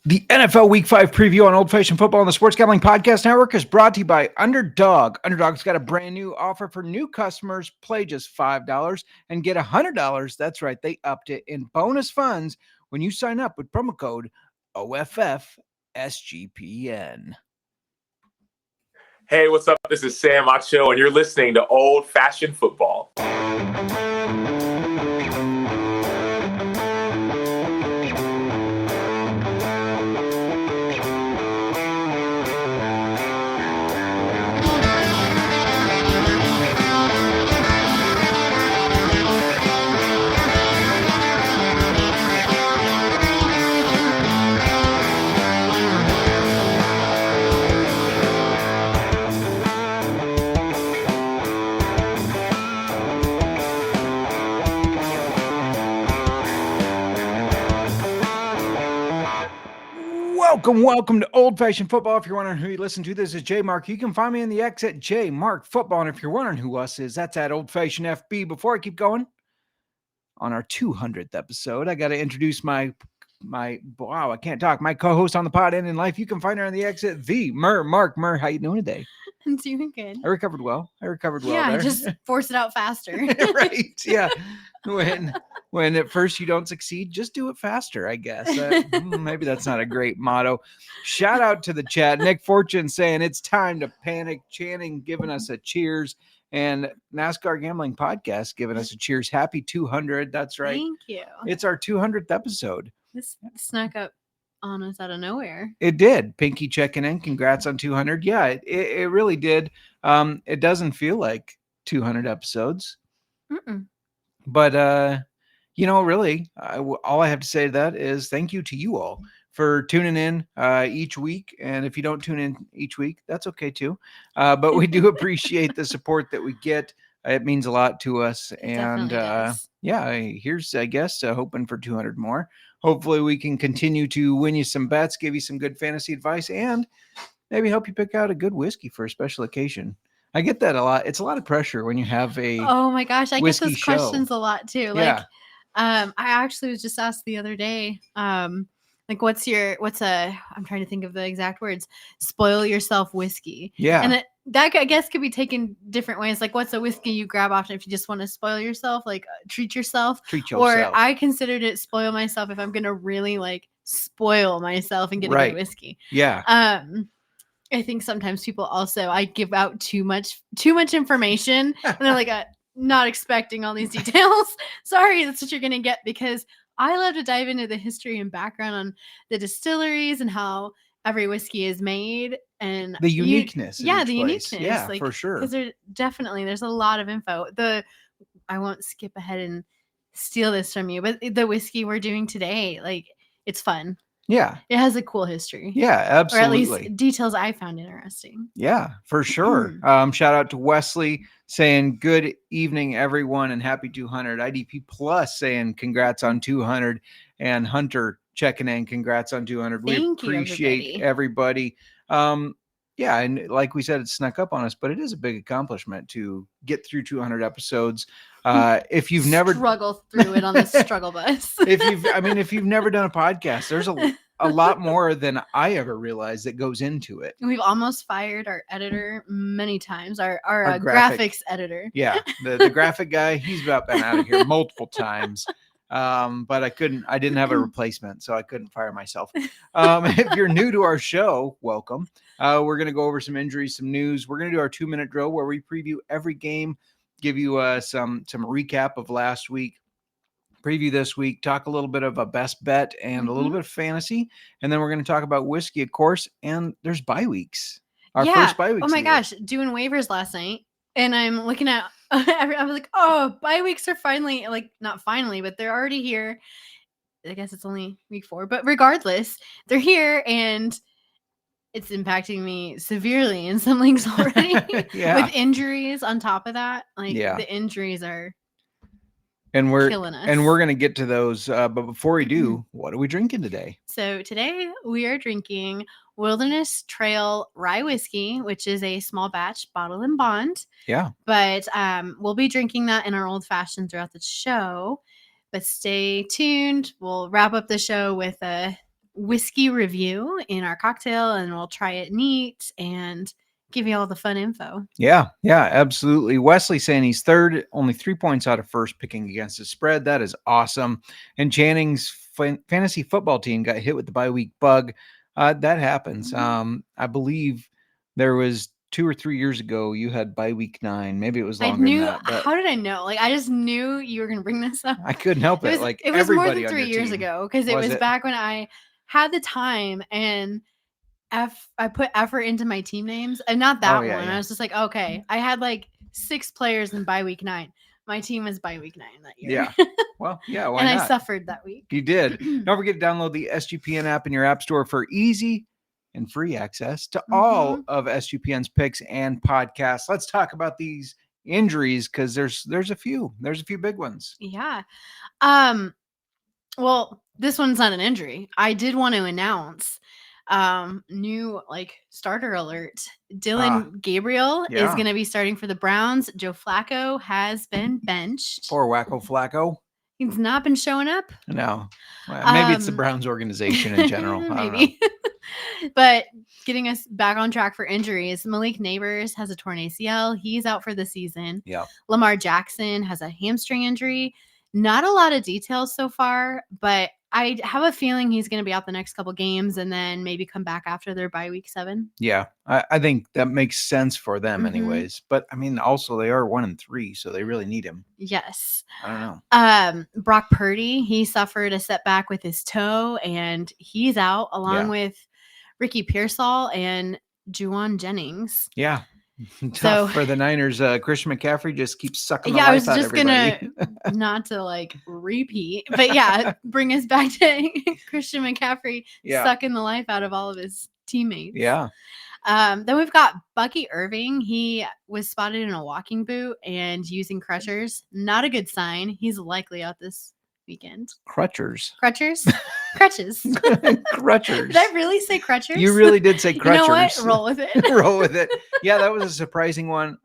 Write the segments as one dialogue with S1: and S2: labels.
S1: The NFL Week 5 preview on Old Fashioned Football on the Sports Gambling Podcast Network is brought to you by Underdog. Underdog's got a brand new offer for new customers. Play just $5 and get $100. That's right, they upped it in bonus funds when you sign up with promo code OFFSGPN.
S2: Hey, what's up? This is Sam Acho, and you're listening to Old Fashioned Football.
S1: Welcome to Old Fashioned Football. If you're wondering who you listen to, this is JMark. You can find me in the X at JMark Football. And if you're wondering who us is, that's at Old Fashioned FB. Before I keep going, on our 200th episode, I got to introduce my I can't talk. My co-host on the pod and in life. You can find her on the X at the Mark. How you doing today?
S3: I'm doing good.
S1: I recovered well.
S3: Yeah,
S1: there.
S3: Just force it out faster.
S1: Right. Yeah. When at first you don't succeed, just do it faster, I guess. Maybe that's not a great motto. Shout out to the chat. Nick Fortune saying it's time to panic. Channing giving us a cheers. And NASCAR Gambling Podcast giving us a cheers. Happy 200. That's right.
S3: Thank you.
S1: It's our 200th episode.
S3: This snuck up on us out of nowhere.
S1: It did. Pinky checking in. Congrats on 200. Yeah, it really did. It doesn't feel like 200 episodes.
S3: Mm-mm.
S1: But, really, all I have to say to that is thank you to you all for tuning in each week. And if you don't tune in each week, that's okay too. But we do appreciate the support that we get. It means a lot to us. And here's, I guess, hoping for 200 more. Hopefully we can continue to win you some bets, give you some good fantasy advice, and maybe help you pick out a good whiskey for a special occasion. I get that a lot. It's a lot of pressure when you have a
S3: Oh my gosh, I get those
S1: show.
S3: questions a lot too.
S1: Yeah.
S3: I actually was just asked the other day, I'm trying to think of the exact words, spoil yourself whiskey.
S1: Yeah.
S3: And that I guess could be taken different ways. Like, what's a whiskey you grab often if you just want to spoil yourself, like treat yourself? Or I considered it spoil myself if I'm going to really like spoil myself and get a good whiskey.
S1: Yeah.
S3: I think sometimes people also, I give out too much information and they're like, not expecting all these details. Sorry, that's what you're going to get, because I love to dive into the history and background on the distilleries and how every whiskey is made and
S1: the uniqueness.
S3: Uniqueness.
S1: Yeah, for sure.
S3: Because there's a lot of info. I won't skip ahead and steal this from you, but the whiskey we're doing today, like, it's fun.
S1: Yeah.
S3: It has a cool history.
S1: Yeah, absolutely.
S3: Or at least details I found interesting.
S1: Yeah, for sure. Shout out to Wesley saying good evening, everyone, and happy 200. IDP Plus saying congrats on 200. And Hunter checking in, congrats on 200. We appreciate everybody. Yeah, and like we said, it snuck up on us, but it is a big accomplishment to get through 200 episodes. If you've never
S3: struggle through it on the struggle bus,
S1: if you've never done a podcast, there's a lot more than I ever realized that goes into it.
S3: We've almost fired our editor many times, our graphics editor.
S1: Yeah, the graphic guy, he's about been out of here multiple times. But I didn't have a replacement, so I couldn't fire myself. If you're new to our show, welcome. We're going to go over some injuries, some news. We're going to do our 2-minute drill where we preview every game, give you some recap of last week, preview this week, talk a little bit of a best bet and a little bit of fantasy. And then we're going to talk about whiskey, of course. And there's bye weeks. Our first bye week.
S3: Oh my gosh. Doing waivers last night. And I'm looking at, I was like, oh, bye weeks are finally, like, not finally, but they're already here. I guess it's only week 4, but regardless, they're here and it's impacting me severely in some leagues already. With injuries on top of that. Like, the injuries are killing us.
S1: And we're going to get to those. But before we do, what are we drinking today?
S3: So today we are drinking Wilderness Trail Rye Whiskey, which is a small batch bottle and bond.
S1: Yeah.
S3: But we'll be drinking that in our old fashioned throughout the show. But stay tuned. We'll wrap up the show with a whiskey review in our cocktail, and we'll try it neat and give you all the fun info.
S1: Yeah, absolutely. Wesley saying he's third, only 3 points out of first, picking against the spread. That is awesome. And Channing's fantasy football team got hit with the bye week bug. That happens. I believe there was 2 or 3 years ago you had bye week 9. Maybe it was longer than that. But
S3: how did I know? Like, I just knew you were going to bring this up.
S1: I couldn't help it. Like,
S3: it was more
S1: everybody
S3: than
S1: on
S3: 3
S1: your
S3: years
S1: team.
S3: ago, because it was back when I had the time and I put effort into my team names, and not that one. I was just like, okay, I had like 6 players in bye week 9. My team was bye week 9 that year.
S1: Yeah. Well, yeah. Why
S3: and
S1: not?
S3: I suffered that week.
S1: You did. Don't forget to download the SGPN app in your app store for easy and free access to all of SGPN's picks and podcasts. Let's talk about these injuries, because there's a few big ones.
S3: Yeah. Well, this one's not an injury. I did want to announce new starter alert. Dylan Gabriel is going to be starting for the Browns. Joe Flacco has been benched.
S1: Poor Wacko Flacco.
S3: He's not been showing up.
S1: No. Well, maybe it's the Browns organization in general.
S3: Maybe. But getting us back on track for injuries, Malik Neighbors has a torn ACL. He's out for the season.
S1: Yeah.
S3: Lamar Jackson has a hamstring injury. Not a lot of details so far, but I have a feeling he's going to be out the next couple games and then maybe come back after their bye week 7.
S1: Yeah, I think that makes sense for them anyways. But I mean, also they are 1-3, so they really need him.
S3: Yes.
S1: I don't know.
S3: Brock Purdy, he suffered a setback with his toe, and he's out along with Ricky Pearsall and Juwan Jennings.
S1: Yeah. Tough for the Niners. Christian McCaffrey just keeps sucking the life
S3: I was
S1: out
S3: just
S1: of everybody.
S3: gonna not to repeat, but bring us back to Christian McCaffrey sucking the life out of all of his teammates.
S1: Yeah.
S3: Then we've got Bucky Irving. He was spotted in a walking boot and using crutchers. Not a good sign. He's likely out this weekend.
S1: Crutchers.
S3: Crutches.
S1: Crutchers.
S3: Did I really say crutchers?
S1: You really did say crutchers.
S3: You know what? Roll with it.
S1: Roll with it. Yeah, that was a surprising one.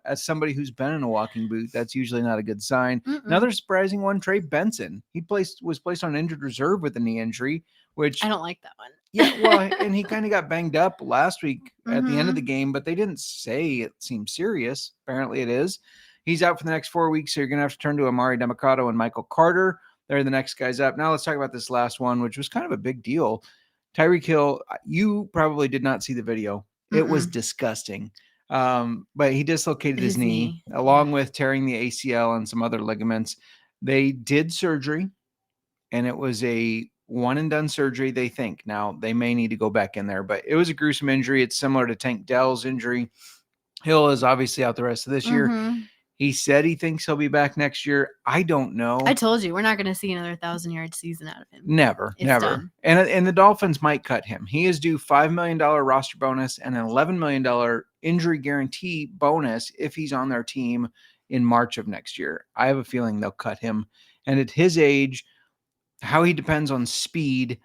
S1: As somebody who's been in a walking boot, that's usually not a good sign. Another surprising one, Trey Benson. He was placed on injured reserve with a knee injury, which
S3: I don't like that one.
S1: Yeah, well, and he kind of got banged up last week at the end of the game, but they didn't say it seemed serious. Apparently it is. He's out for the next 4 weeks, so you're going to have to turn to Amari Democado and Michael Carter. They're the next guys up. Now let's talk about this last one, which was kind of a big deal. Tyreek Hill, you probably did not see the video. It was disgusting. But he dislocated his knee along with tearing the ACL and some other ligaments. They did surgery, and it was a one-and-done surgery, they think. Now, they may need to go back in there, but it was a gruesome injury. It's similar to Tank Dell's injury. Hill is obviously out the rest of this year. He said he thinks he'll be back next year. I don't know.
S3: I told you, we're not going to see another 1,000-yard season out of him.
S1: Never.
S3: Done.
S1: And the Dolphins might cut him. He is due $5 million roster bonus and an $11 million injury guarantee bonus if he's on their team in March of next year. I have a feeling they'll cut him. And at his age, how he depends on speed,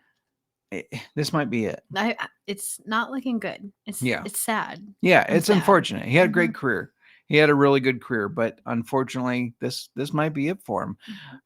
S1: this might be it.
S3: It's not looking good. It's sad.
S1: Yeah, it's unfortunate. He had a great career. He had a really good career, but unfortunately, this might be it for him.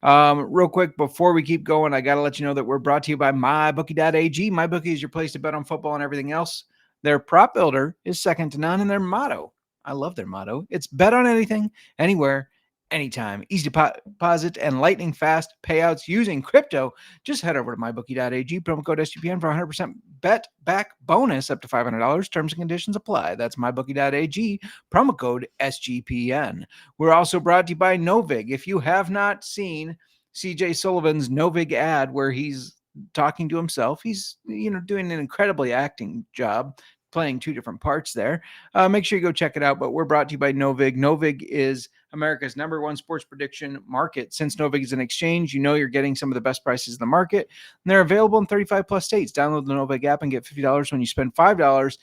S1: Real quick, before we keep going, I got to let you know that we're brought to you by MyBookie.ag. MyBookie is your place to bet on football and everything else. Their prop builder is second to none, and their motto, I love their motto, it's bet on anything, anywhere, anytime. Easy deposit and lightning fast payouts using crypto. Just head over to mybookie.ag, promo code SGPN for 100% bet back bonus up to $500. Terms and conditions apply. That's mybookie.ag, promo code SGPN. We're also brought to you by Novig. If you have not seen CJ Sullivan's Novig ad where he's talking to himself, he's doing an incredibly acting job, playing 2 different parts there. Make sure you go check it out. But we're brought to you by Novig. Novig is America's #1 sports prediction market. Since Novig is an exchange, you're getting some of the best prices in the market. And they're available in 35 plus states. Download the Novig app and get $50 when you spend $5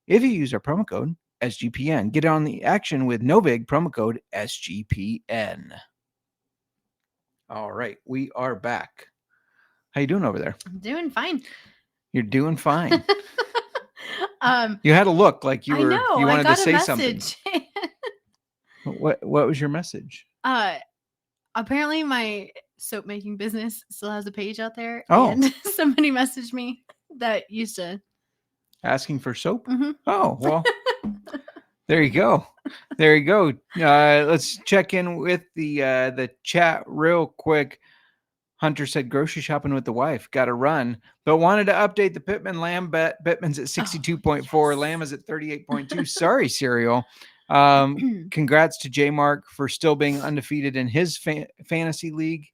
S1: if you use our promo code SGPN. Get on the action with Novig, promo code SGPN. All right, we are back. How you doing over there?
S3: I'm doing fine.
S1: You're doing fine. You had a look like you wanted to say something. What was your message?
S3: Apparently my soap making business still has a page out there.
S1: Oh.
S3: And somebody messaged me that used to.
S1: Asking for soap?
S3: Mhm.
S1: Oh, well, there you go. There you go. Let's check in with the chat real quick. Hunter said grocery shopping with the wife. Got to run, but wanted to update the Pittman Lamb bet. Pittman's at 62.4.
S3: yes.
S1: Lamb is at 38.2. Sorry, Serial. Congrats to JMark for still being undefeated in his fantasy league.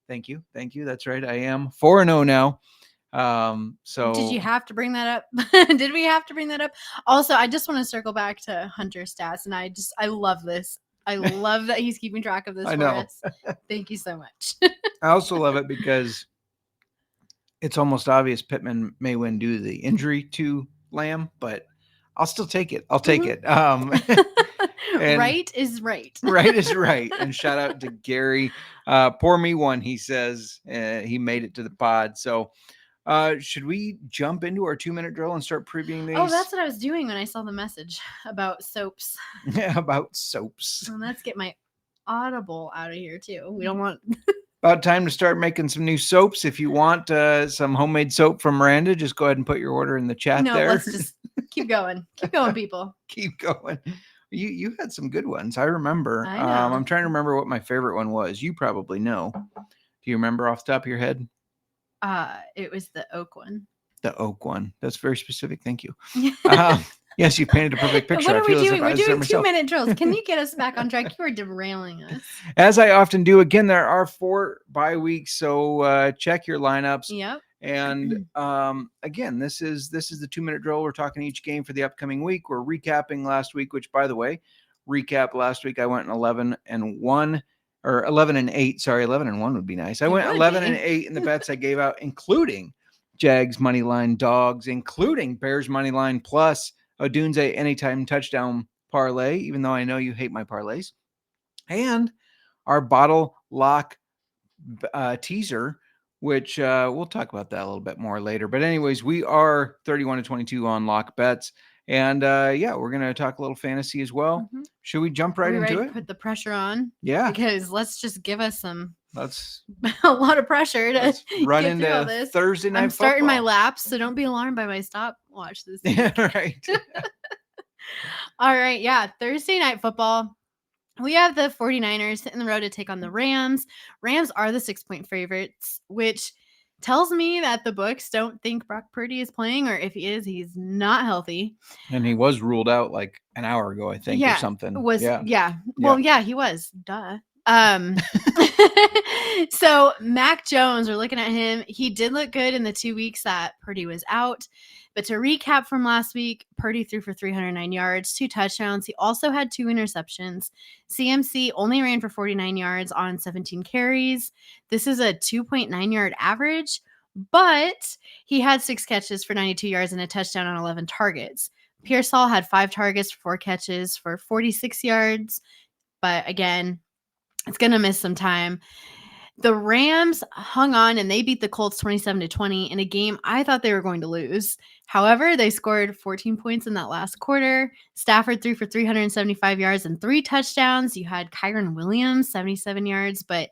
S1: Thank you. That's right. I am 4-0 now. So
S3: did you have to bring that up? Did we have to bring that up? Also, I just want to circle back to Hunter stats, and I love this. I love that he's keeping track of this for us. Thank you so much.
S1: I also love it because it's almost obvious Pittman may win due to the injury to Lamb, but I'll still take it. I'll take it.
S3: Right is right.
S1: Right is right. And shout out to Gary. Pour me one, he says. He made it to the pod. So should we jump into our 2-minute drill and start previewing these?
S3: Oh, that's what I was doing when I saw the message about soaps.
S1: Yeah, about soaps.
S3: Well, let's get my Audible out of here too. We don't want.
S1: About time to start making some new soaps. If you want some homemade soap from Miranda, just go ahead and put your order in the chat there.
S3: Let's just keep going. Keep going, people.
S1: Keep going. You had some good ones. I remember.
S3: I know.
S1: I'm trying to remember what my favorite one was. You probably know. Do you remember off the top of your head?
S3: It was the oak one.
S1: The oak one. That's very specific. Thank you. Yes, you painted a perfect picture.
S3: What are we doing? We're doing 2-minute drills. Can you get us back on track? You are derailing us.
S1: As I often do. Again, there are 4 bye weeks, so check your lineups.
S3: Yep.
S1: And again, this is the 2-minute drill. We're talking each game for the upcoming week. We're recapping last week, which, by the way, last week I went 11-1 or 11-8. Sorry, 11-1 would be nice. I went 11-8 in the bets I gave out, including Jags money line dogs, including Bears money line plus Odunze anytime touchdown parlay, even though I know you hate my parlays, and our bottle lock teaser, which we'll talk about that a little bit more later. But anyways, we are 31-22 on lock bets. And we're going to talk a little fantasy as well.
S3: Mm-hmm.
S1: Should we jump right into it?
S3: Put the pressure on.
S1: Yeah.
S3: Because let's just give us
S1: Let's
S3: a lot of pressure to
S1: run into this. Thursday night
S3: I'm
S1: football.
S3: starting my laps, so don't be alarmed by my stopwatch this week.
S1: Right.
S3: All right. Yeah. Thursday night football. We have the 49ers hitting the road to take on the Rams. Rams are the 6-point favorites, which tells me that the books don't think Brock Purdy is playing, or if he is, he's not healthy.
S1: And he was ruled out like an hour ago, I think, or something.
S3: Well, he was. Duh. So Mac Jones, we're looking at him. He did look good in the 2 weeks that Purdy was out. But to recap from last week, Purdy threw for 309 yards, 2 touchdowns. He also had 2 interceptions. CMC only ran for 49 yards on 17 carries. This is a 2.9 yard average, but he had 6 catches for 92 yards and a touchdown on 11 targets. Pearsall had 5 targets for 4 catches for 46 yards. But again, it's going to miss some time. The Rams hung on and they beat the Colts 27-20 in a game I thought they were going to lose. However, they scored 14 points in that last quarter. Stafford threw for 375 yards and 3 touchdowns. You had Kyron Williams, 77 yards, but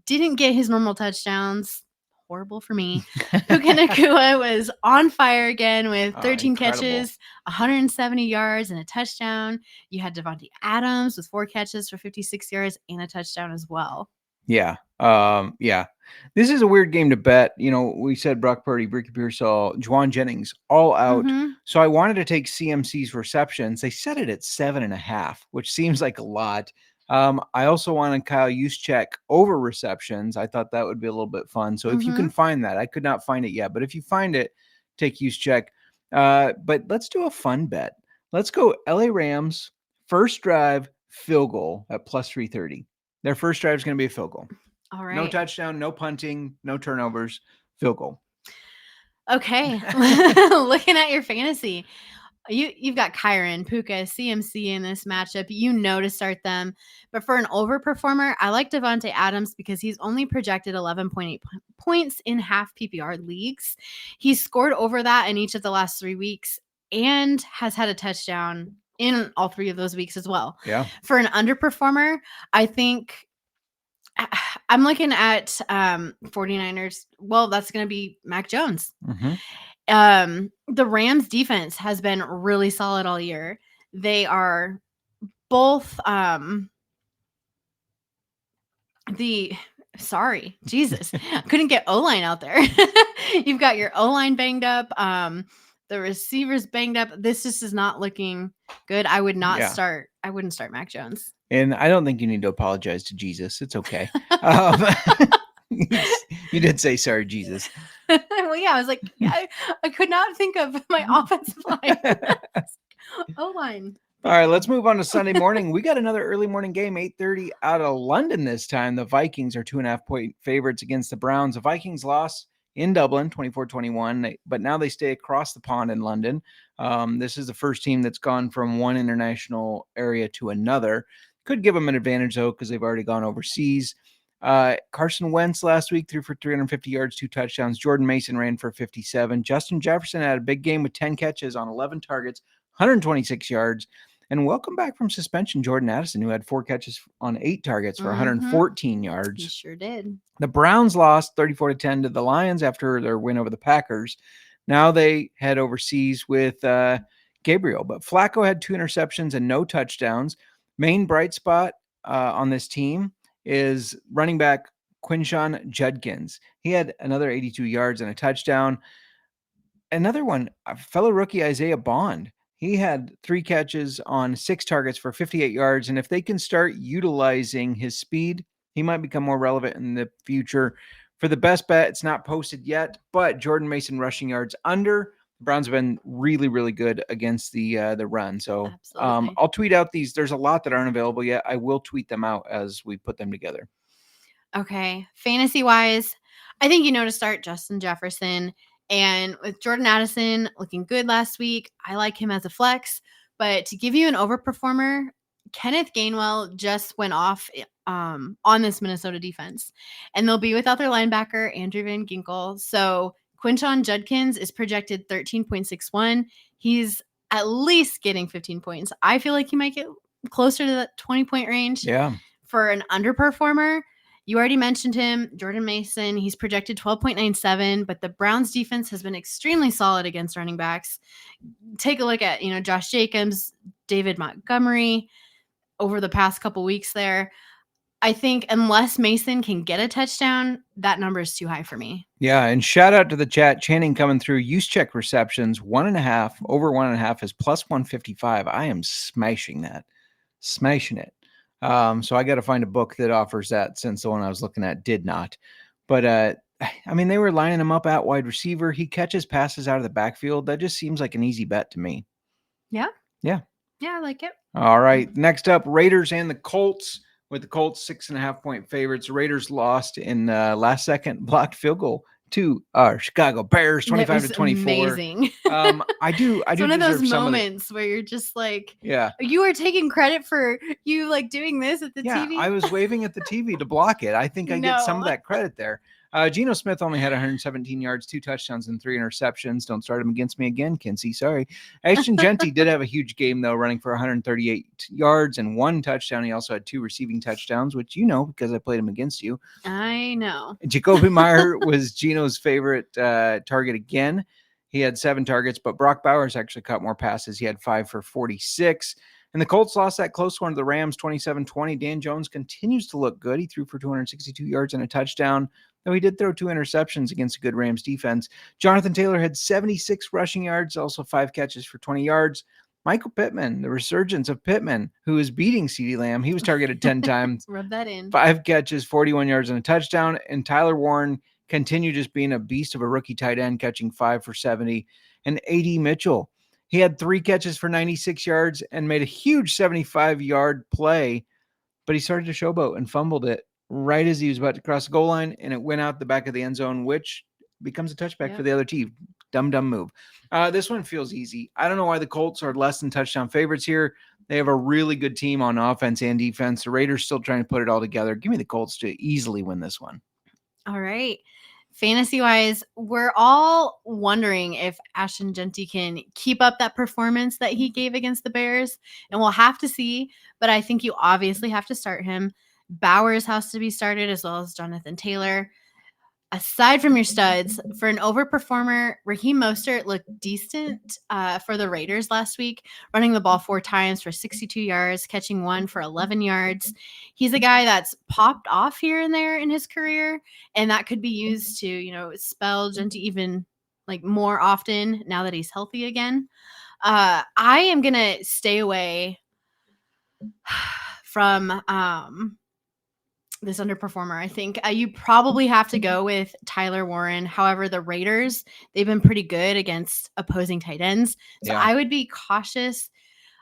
S3: didn't get his normal touchdowns. Horrible for me. Puka Nacua was on fire again with 13 catches, 170 yards, and a touchdown. You had Devontae Adams with 4 catches for 56 yards and a touchdown as well.
S1: Yeah. This is a weird game to bet. You know, we said Brock Purdy, Ricky Pearsall, Juwan Jennings, all out.
S3: Mm-hmm.
S1: So I wanted to take CMC's receptions. They set it at 7.5, which seems like a lot. I also wanted Kyle Juszczyk over receptions. I thought that would be a little bit fun. So if you can find that, I could not find it yet, but if you find it, take Juszczyk. But let's do a fun bet. Let's go LA Rams first drive field goal at plus 330. Their first drive is going to be a field goal.
S3: All right.
S1: No touchdown, no punting, no turnovers, field goal.
S3: Okay. Looking at your fantasy, you've got Kyron, Puka, CMC in this matchup. You know to start them. But for an overperformer, I like Devontae Adams because he's only projected 11.8 points in half PPR leagues. He's scored over that in each of the last 3 weeks and has had a touchdown in all 3 of those weeks as well.
S1: Yeah.
S3: For an underperformer, I think I'm looking at 49ers. Well, that's going to be Mac Jones. The Rams defense has been really solid all year. They are both Jesus, couldn't get O-line out there. You've got your O-line banged up, the receivers banged up. This just is not looking good. I would not start. I wouldn't start Mac Jones.
S1: And I don't think you need to apologize to Jesus. It's okay. You did say sorry, Jesus.
S3: Well, yeah, I was like, I could not think of my offensive line. O-line.
S1: All right, let's move on to Sunday morning. We got another early morning game, 8:30 out of London this time. The Vikings are 2.5-point favorites against the Browns. The Vikings lost in Dublin, 24-21, but now they stay across the pond in London. This is the first team that's gone from one international area to another. Could give them an advantage, though, because they've already gone overseas. Carson Wentz last week threw for 350 yards, 2 touchdowns. Jordan Mason ran for 57. Justin Jefferson had a big game with 10 catches on 11 targets, 126 yards. And welcome back from suspension, Jordan Addison, who had 4 catches on 8 targets for 114 yards.
S3: He sure did.
S1: The Browns lost 34-10 to the Lions after their win over the Packers. Now they head overseas with Gabriel. But Flacco had 2 interceptions and no touchdowns. Main bright spot on this team is running back Quinshon Judkins. He had another 82 yards and a touchdown. Another one, a fellow rookie Isaiah Bond. He had 3 catches on 6 targets for 58 yards. And if they can start utilizing his speed, he might become more relevant in the future. For the best bet, it's not posted yet, but Jordan Mason rushing yards under. The Browns have been really, really good against the run. So I'll tweet out these. There's a lot that aren't available yet. I will tweet them out as we put them together.
S3: Okay. Fantasy-wise, I think you know to start Justin Jefferson. And with Jordan Addison looking good last week, I like him as a flex. But to give you an overperformer, Kenneth Gainwell just went off on this Minnesota defense. And they'll be without their linebacker, Andrew Van Ginkel. So Quinshon Judkins is projected 13.61. He's at least getting 15 points. I feel like he might get closer to that 20-point range.
S1: Yeah.
S3: For an underperformer, you already mentioned him, Jordan Mason. He's projected 12.97, but the Browns defense has been extremely solid against running backs. Take a look at, Josh Jacobs, David Montgomery over the past couple weeks there. I think unless Mason can get a touchdown, that number is too high for me.
S1: Yeah, and shout out to the chat. Channing coming through. Use check receptions, 1.5, over 1.5 is plus 155. I am smashing that. Smashing it. So I got to find a book that offers that, since the one I was looking at did not. But they were lining him up at wide receiver. He catches passes out of the backfield. That just seems like an easy bet to me.
S3: Yeah.
S1: Yeah.
S3: Yeah, I like it.
S1: All right. Next up, Raiders and the Colts. With the Colts 6.5-point favorites, Raiders lost in last second blocked field goal to our Chicago Bears, 25-24.
S3: Amazing.
S1: I do.
S3: It's one of those moments where you're just like,
S1: yeah,
S3: you are taking credit for you like doing this at the TV.
S1: I was waving at the TV to block it. I think I get some of that credit there. Geno Smith only had 117 yards, 2 touchdowns, and 3 interceptions. Don't start him against me again, Kinsey. Sorry. Ashton Genty did have a huge game, though, running for 138 yards and 1 touchdown. He also had 2 receiving touchdowns, which you know because I played him against you.
S3: I know.
S1: Jacoby Meyer was Geno's favorite target again. He had 7 targets, but Brock Bowers actually caught more passes. He had 5 for 46. And the Colts lost that close one to the Rams, 27-20. Dan Jones continues to look good. He threw for 262 yards and a touchdown, though he did throw 2 interceptions against a good Rams defense. Jonathan Taylor had 76 rushing yards, also 5 catches for 20 yards. Michael Pittman, the resurgence of Pittman, who is beating CeeDee Lamb. He was targeted 10 times.
S3: Rub that in.
S1: 5 catches, 41 yards and a touchdown. And Tyler Warren continued just being a beast of a rookie tight end, catching 5 for 70. And A.D. Mitchell, he had 3 catches for 96 yards and made a huge 75-yard play, but he started to showboat and fumbled it right as he was about to cross the goal line, and it went out the back of the end zone, which becomes a touchback for the other team. Dumb move. This one feels easy. I don't know why the Colts are less than touchdown favorites here. They have a really good team on offense and defense. The Raiders still trying to put it all together. Give me the Colts to easily win this one.
S3: All right. Fantasy-wise, we're all wondering if Ashton Genty can keep up that performance that he gave against the Bears, and we'll have to see, but I think you obviously have to start him. Bowers has to be started, as well as Jonathan Taylor. Aside from your studs, for an overperformer, Raheem Mostert looked decent for the Raiders last week, running the ball 4 times for 62 yards, catching 1 for 11 yards. He's a guy that's popped off here and there in his career, and that could be used to, spell Genty even like more often now that he's healthy again. I am going to stay away from this underperformer. I think you probably have to go with Tyler Warren. However, the Raiders, they've been pretty good against opposing tight ends. So I would be cautious,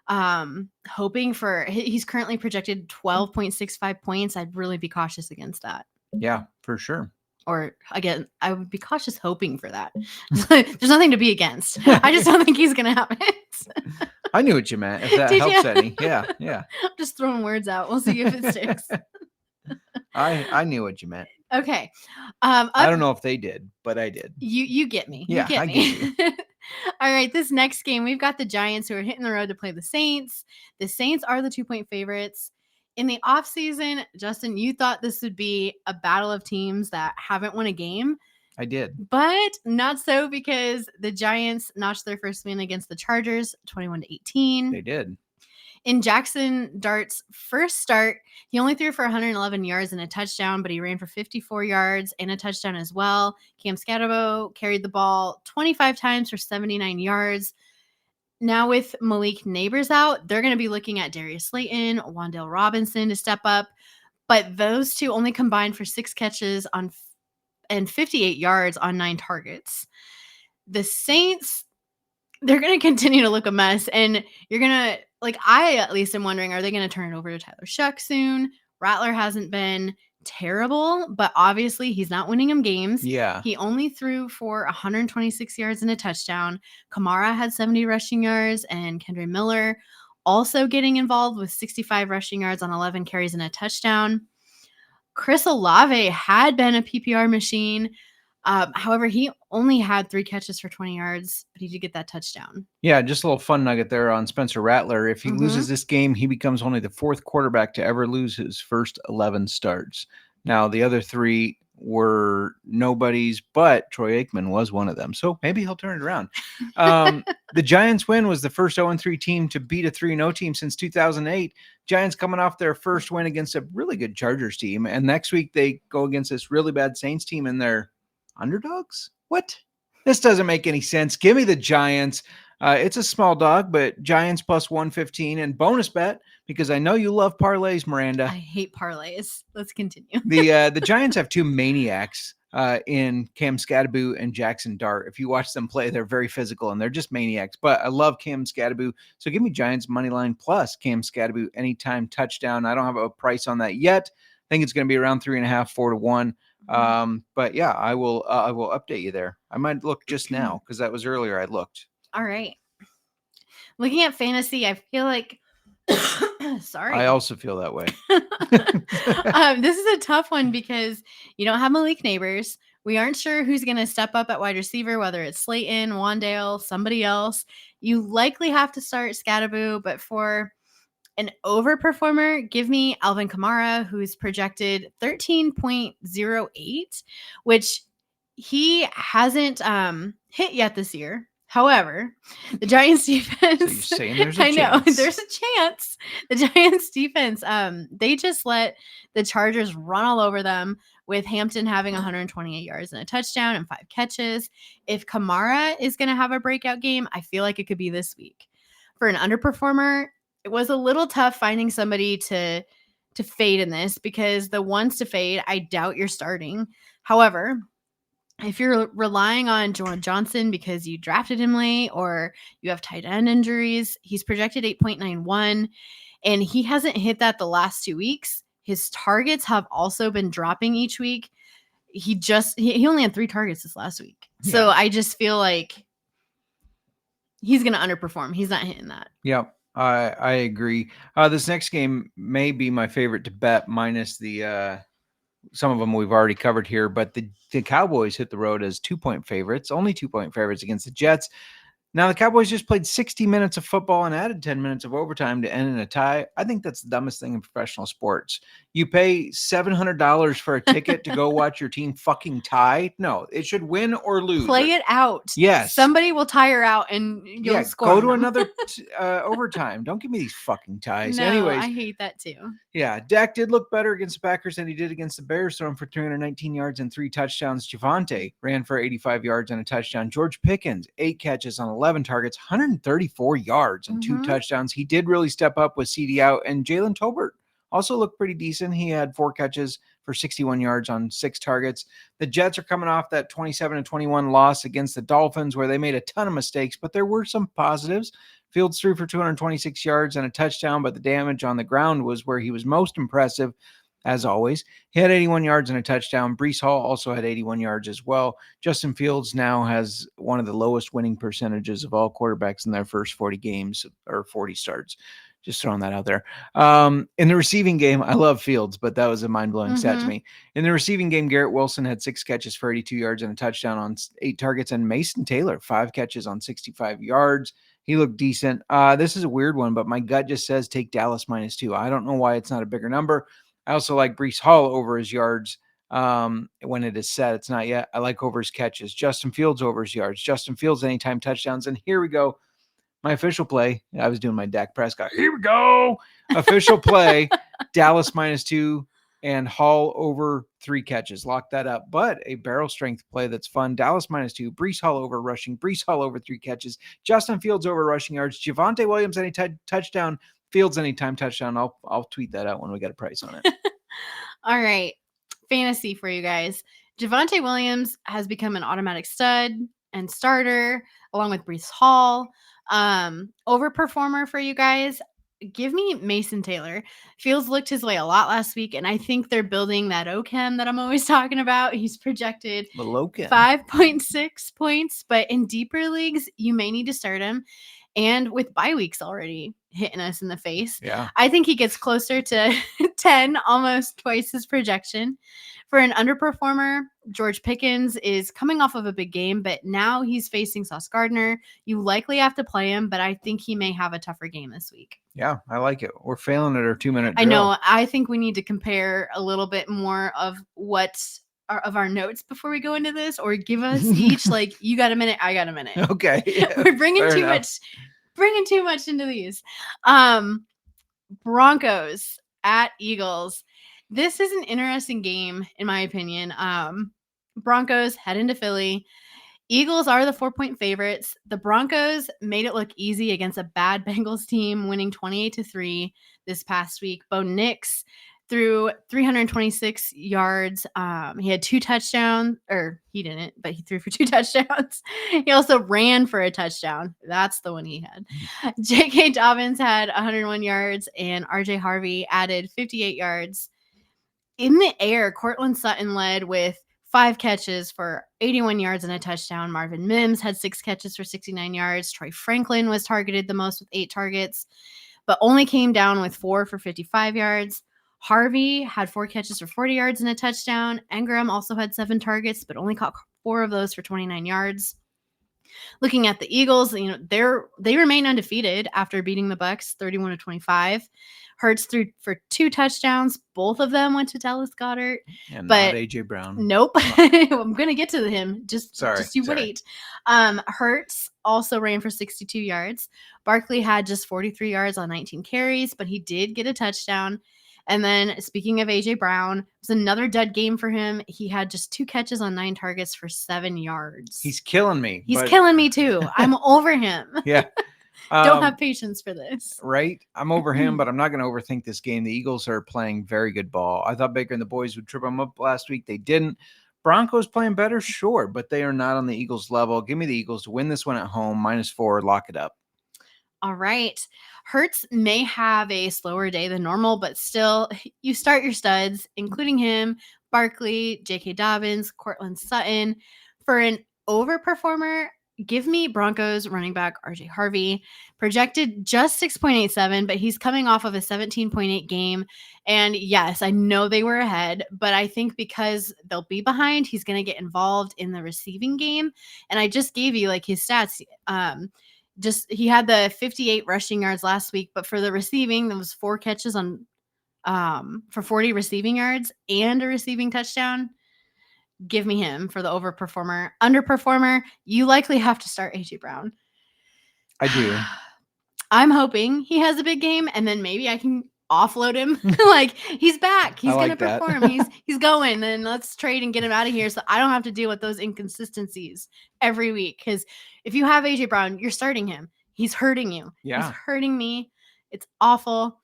S3: hoping for, he's currently projected 12.65 points. I'd really be cautious against that.
S1: Yeah, for sure.
S3: Or again, I would be cautious hoping for that. There's nothing to be against. I just don't think he's going to have it.
S1: I knew what you meant. If that helps any. Yeah.
S3: I'm just throwing words out. We'll see if it sticks.
S1: I knew what you meant.
S3: Okay.
S1: I don't know if they did, but I did.
S3: You get me.
S1: Yeah,
S3: you get
S1: I
S3: me.
S1: get you.
S3: All right. This next game, we've got the Giants who are hitting the road to play the Saints. The Saints are the 2-point favorites. In the offseason, Justin, you thought this would be a battle of teams that haven't won a game.
S1: I did.
S3: But not so, because the Giants notched their first win against the Chargers, 21-18.
S1: They did.
S3: In Jackson Dart's first start, he only threw for 111 yards and a touchdown, but he ran for 54 yards and a touchdown as well. Cam Scatterbo carried the ball 25 times for 79 yards. Now with Malik Neighbors out, they're going to be looking at Darius Slayton, Wan'Dale Robinson to step up, but those two only combined for 6 catches and 58 yards on 9 targets. The Saints, they're going to continue to look a mess, and you're going to, I at least am wondering, are they going to turn it over to Tyler Shuck soon? Rattler hasn't been terrible, but obviously he's not winning them games.
S1: Yeah.
S3: He only threw for 126 yards and a touchdown. Kamara had 70 rushing yards, and Kendre Miller also getting involved with 65 rushing yards on 11 carries and a touchdown. Chris Olave had been a PPR machine. However, he only had 3 catches for 20 yards, but he did get that touchdown.
S1: Yeah, just a little fun nugget there on Spencer Rattler. If he loses this game, he becomes only the 4th quarterback to ever lose his first 11 starts. Now, the other 3 were nobodies, but Troy Aikman was one of them. So maybe he'll turn it around. The Giants win was the first 0-3 team to beat a 3-0 team since 2008. Giants coming off their first win against a really good Chargers team. And next week they go against this really bad Saints team, and they're underdogs? What? This doesn't make any sense. Give me the Giants. It's a small dog, but Giants plus 115, and bonus bet, because I know you love parlays, Miranda.
S3: I hate parlays. Let's continue.
S1: The Giants have 2 maniacs in Cam Scatterbo and Jackson Dart. If you watch them play, they're very physical and they're just maniacs. But I love Cam Scatterbo, so give me Giants money line plus Cam Scatterbo anytime touchdown. I don't have a price on that yet. I think it's going to be around 3.5, 4 to 1. But yeah, I will update you there. I might look just now because that was earlier I looked.
S3: All right. Looking at fantasy, I feel like sorry.
S1: I also feel that way.
S3: This is a tough one because you don't have Malik Neighbors. We aren't sure who's going to step up at wide receiver, whether it's Slayton, Wan'Dale, somebody else. You likely have to start Scatterbo, but for an overperformer, give me Alvin Kamara, who's projected 13.08, which he hasn't hit yet this year. However, the Giants defense,
S1: So you're saying there's a
S3: I know
S1: chance.
S3: there's a chance. The Giants defense, they just let the Chargers run all over them, with Hampton having 128 yards and a touchdown and 5 catches. If Kamara is going to have a breakout game, I feel like it could be this week. For an underperformer, it was a little tough finding somebody to fade in this, because the ones to fade, I doubt you're starting. However, if you're relying on Jordan Johnson because you drafted him late or you have tight end injuries, he's projected 8.91, and he hasn't hit that the last 2 weeks. His targets have also been dropping each week. He only had 3 targets this last week.
S1: Yeah.
S3: So I just feel like he's going to underperform. He's not hitting that.
S1: Yep. I agree. This next game may be my favorite to bet, minus the some of them we've already covered here, but the Cowboys hit the road as 2-point favorites, only 2-point favorites against the Jets. Now, the Cowboys just played 60 minutes of football and added 10 minutes of overtime to end in a tie. I think that's the dumbest thing in professional sports. You pay $700 for a ticket to go watch your team fucking tie? No, it should win or lose.
S3: Play it out.
S1: Yes.
S3: Somebody will tire out and you'll score.
S1: Go
S3: on
S1: to
S3: them.
S1: another overtime. Don't give me these fucking ties.
S3: No,
S1: Anyways,
S3: I hate that too.
S1: yeah, Dak did look better against the Packers than he did against the Bears, throwing for 319 yards and 3 touchdowns. Javonte ran for 85 yards and a touchdown. George Pickens, 8 catches on 11 targets, 134 yards and 2 touchdowns. He did really step up with CD out, and Jalen Tolbert also looked pretty decent. He had 4 catches for 61 yards on 6 targets. The Jets are coming off that 27-21 loss against the Dolphins where they made a ton of mistakes, but there were some positives. Fields threw for 226 yards and a touchdown, but the damage on the ground was where he was most impressive, as always. He had 81 yards and a touchdown. Breece Hall also had 81 yards as well. Justin Fields now has one of the lowest winning percentages of all quarterbacks in their first 40 games or 40 starts. Just throwing that out there. In the receiving game, I love Fields, but that was a mind-blowing stat to me. In the receiving game, Garrett Wilson had 6 catches for 82 yards and a touchdown on 8 targets, and Mason Taylor, 5 catches on 65 yards. He looked decent. This is a weird one, but my gut just says take Dallas -2. I don't know why it's not a bigger number. I also like Breece Hall over his yards when it is set. It's not yet. I like over his catches. Justin Fields over his yards. Justin Fields anytime touchdowns. And here we go. My official play. I was doing my Dak Prescott. Here we go. Official play. Dallas -2 and Hall over 3 catches. Lock that up. But a barrel strength play that's fun. Dallas -2. Breece Hall over rushing. Breece Hall over 3 catches. Justin Fields over rushing yards. Javonte Williams anytime touchdown. Fields anytime touchdown. I'll tweet that out when we get a price on it.
S3: All right. Fantasy for you guys. Javonte Williams has become an automatic stud and starter along with Breece Hall. Overperformer for you guys. Give me Mason Taylor. Fields looked his way a lot last week, and I think they're building that OChem that I'm always talking about. He's projected 5.6 points, but in deeper leagues, you may need to start him. And with bye weeks already hitting us in the face, I think he gets closer to 10, almost twice his projection. For an underperformer, George Pickens is coming off of a big game, but now he's facing Sauce Gardner. You likely have to play him, but I think he may have a tougher game this week.
S1: Yeah, I like it. We're failing at our 2-minute drill.
S3: I know. I think we need to compare a little bit more of of our notes before we go into this, or give us each like, you got a minute, I got a minute.
S1: Okay. Yeah,
S3: we're bringing too much into these. Broncos at Eagles. This is an interesting game, in my opinion. Broncos head into Philly. Eagles are the 4-point favorites. The Broncos made it look easy against a bad Bengals team, winning 28-3 this past week. Bo Nix threw 326 yards. He had 2 touchdowns, or he didn't, but he threw for 2 touchdowns. He also ran for a touchdown. That's the one he had. J.K. Dobbins had 101 yards, and R.J. Harvey added 58 yards. In the air, Cortland Sutton led with 5 catches for 81 yards and a touchdown. Marvin Mims had 6 catches for 69 yards. Troy Franklin was targeted the most with 8 targets, but only came down with 4 for 55 yards. Harvey had 4 catches for 40 yards and a touchdown. Engram also had 7 targets, but only caught 4 of those for 29 yards. Looking at the Eagles, they remain undefeated after beating the Bucs 31-25. Hurts threw for 2 touchdowns. Both of them went to Dallas Goedert.
S1: And
S3: but
S1: not AJ Brown.
S3: Nope. I'm gonna get to him. Just you wait. Hurts also ran for 62 yards. Barkley had just 43 yards on 19 carries, but he did get a touchdown. And then speaking of AJ Brown, it was another dud game for him. He had just 2 catches on 9 targets for 7 yards.
S1: He's killing me.
S3: He's killing me too. I'm over him.
S1: Yeah.
S3: Don't have patience for this.
S1: Right. I'm over him, but I'm not going to overthink this game. The Eagles are playing very good ball. I thought Baker and the boys would trip them up last week. They didn't. Broncos playing better, sure, but they are not on the Eagles level. Give me the Eagles to win this one at home, -4, lock it up.
S3: All right. Hurts may have a slower day than normal, but still, you start your studs, including him, Barkley, J.K. Dobbins, Cortland Sutton. For an overperformer, give me Broncos running back RJ Harvey, projected just 6.87, but he's coming off of a 17.8 game. And yes, I know they were ahead, but I think because they'll be behind, he's going to get involved in the receiving game. And I just gave you like his stats. He had the 58 rushing yards last week, but for the receiving, there was 4 catches on for 40 receiving yards and a receiving touchdown. Give me him for the overperformer. Underperformer, you likely have to start AJ Brown.
S1: I do.
S3: I'm hoping he has a big game, and then maybe I can offload him. Like, he's back. He's going to perform. He's going. Then let's trade and get him out of here so I don't have to deal with those inconsistencies every week. Because if you have AJ Brown, you're starting him. He's hurting you.
S1: Yeah.
S3: He's hurting me. It's awful.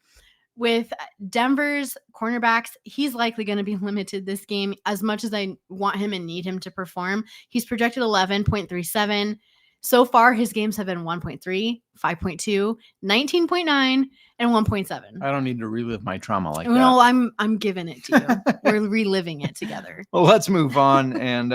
S3: With Denver's cornerbacks, he's likely going to be limited this game as much as I want him and need him to perform. He's projected 11.37. So far, his games have been 1.3, 5.2, 19.9, and 1.7.
S1: I don't need to relive my trauma like that.
S3: No, I'm giving it to you. We're reliving it together.
S1: Well, let's move on and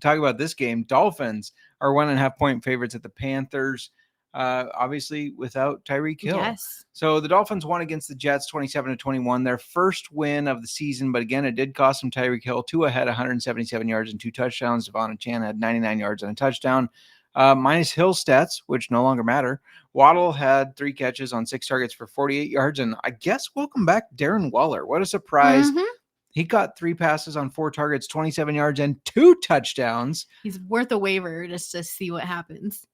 S1: talk about this game. Dolphins are 1.5 point favorites at the Panthers. Obviously without Tyreek Hill.
S3: Yes.
S1: So the Dolphins won against the Jets 27-21, their first win of the season. But again, it did cost them Tyreek Hill. Tua had 177 yards and 2 touchdowns. Devon Chan had 99 yards and a touchdown. Minus Hill stats, which no longer matter. Waddle had 3 catches on 6 targets for 48 yards. And I guess welcome back Darren Waller. What a surprise. Mm-hmm. He got 3 passes on 4 targets, 27 yards and 2 touchdowns.
S3: He's worth a waiver just to see what happens.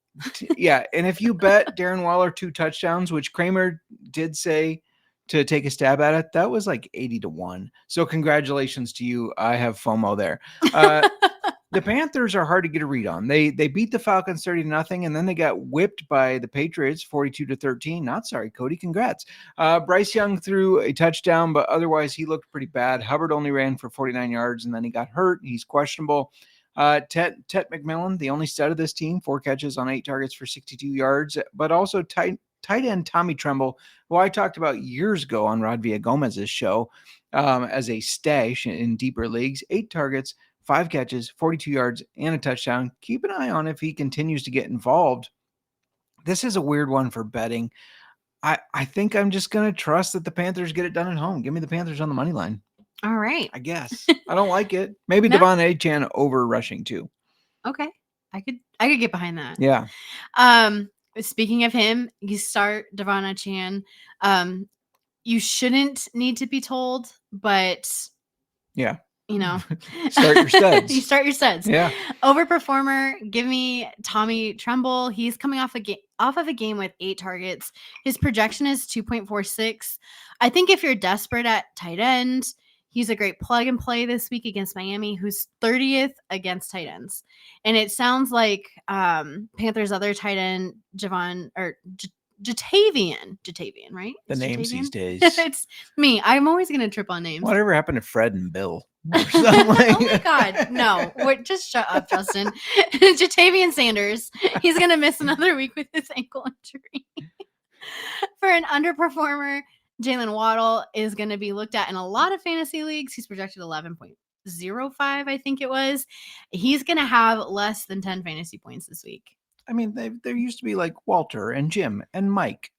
S1: Yeah, and if you bet Darren Waller 2 touchdowns, which Kramer did say to take a stab at it, that was like 80-1. So congratulations to you. I have FOMO there. The Panthers are hard to get a read on. They beat the Falcons 30-0, and then they got whipped by the Patriots 42-13. Not sorry, Cody. Congrats. Bryce Young threw a touchdown, but otherwise he looked pretty bad. Hubbard only ran for 49 yards, and then he got hurt. He's questionable. Tet McMillan, the only stud of this team, 4 catches on 8 targets for 62 yards, but also tight end Tommy Tremble, who I talked about years ago on Rod Villagomez's show as a stash in deeper leagues. 8 targets, 5 catches, 42 yards, and a touchdown. Keep an eye on if he continues to get involved. This is a weird one for betting. I think I'm just going to trust that the Panthers get it done at home. Give me the Panthers on the money line.
S3: All right.
S1: I guess. I don't like it. Maybe Devon Chan over rushing too.
S3: Okay. I could get behind that.
S1: Yeah.
S3: Speaking of him, you start Devon Chan. You shouldn't need to be told, but
S1: yeah.
S3: You know,
S1: start your studs.
S3: You start your studs.
S1: Yeah.
S3: Overperformer, give me Tommy Tremble. He's coming off of a game with 8 targets. His projection is 2.46. I think if you're desperate at tight end, he's a great plug and play this week against Miami, who's 30th against tight ends. And it sounds like Panthers' other tight end, Jatavian, right?
S1: The names these days.
S3: It's me. I'm always going to trip on names.
S1: Whatever happened to Fred and Bill?
S3: Oh my God. No, just shut up, Justin. Jatavian Sanders. He's going to miss another week with his ankle injury. For an underperformer, Jalen Waddle is going to be looked at in a lot of fantasy leagues. He's projected 11.05, I think it was. He's going to have less than 10 fantasy points this week.
S1: I mean, there used to be like Walter and Jim and Mike.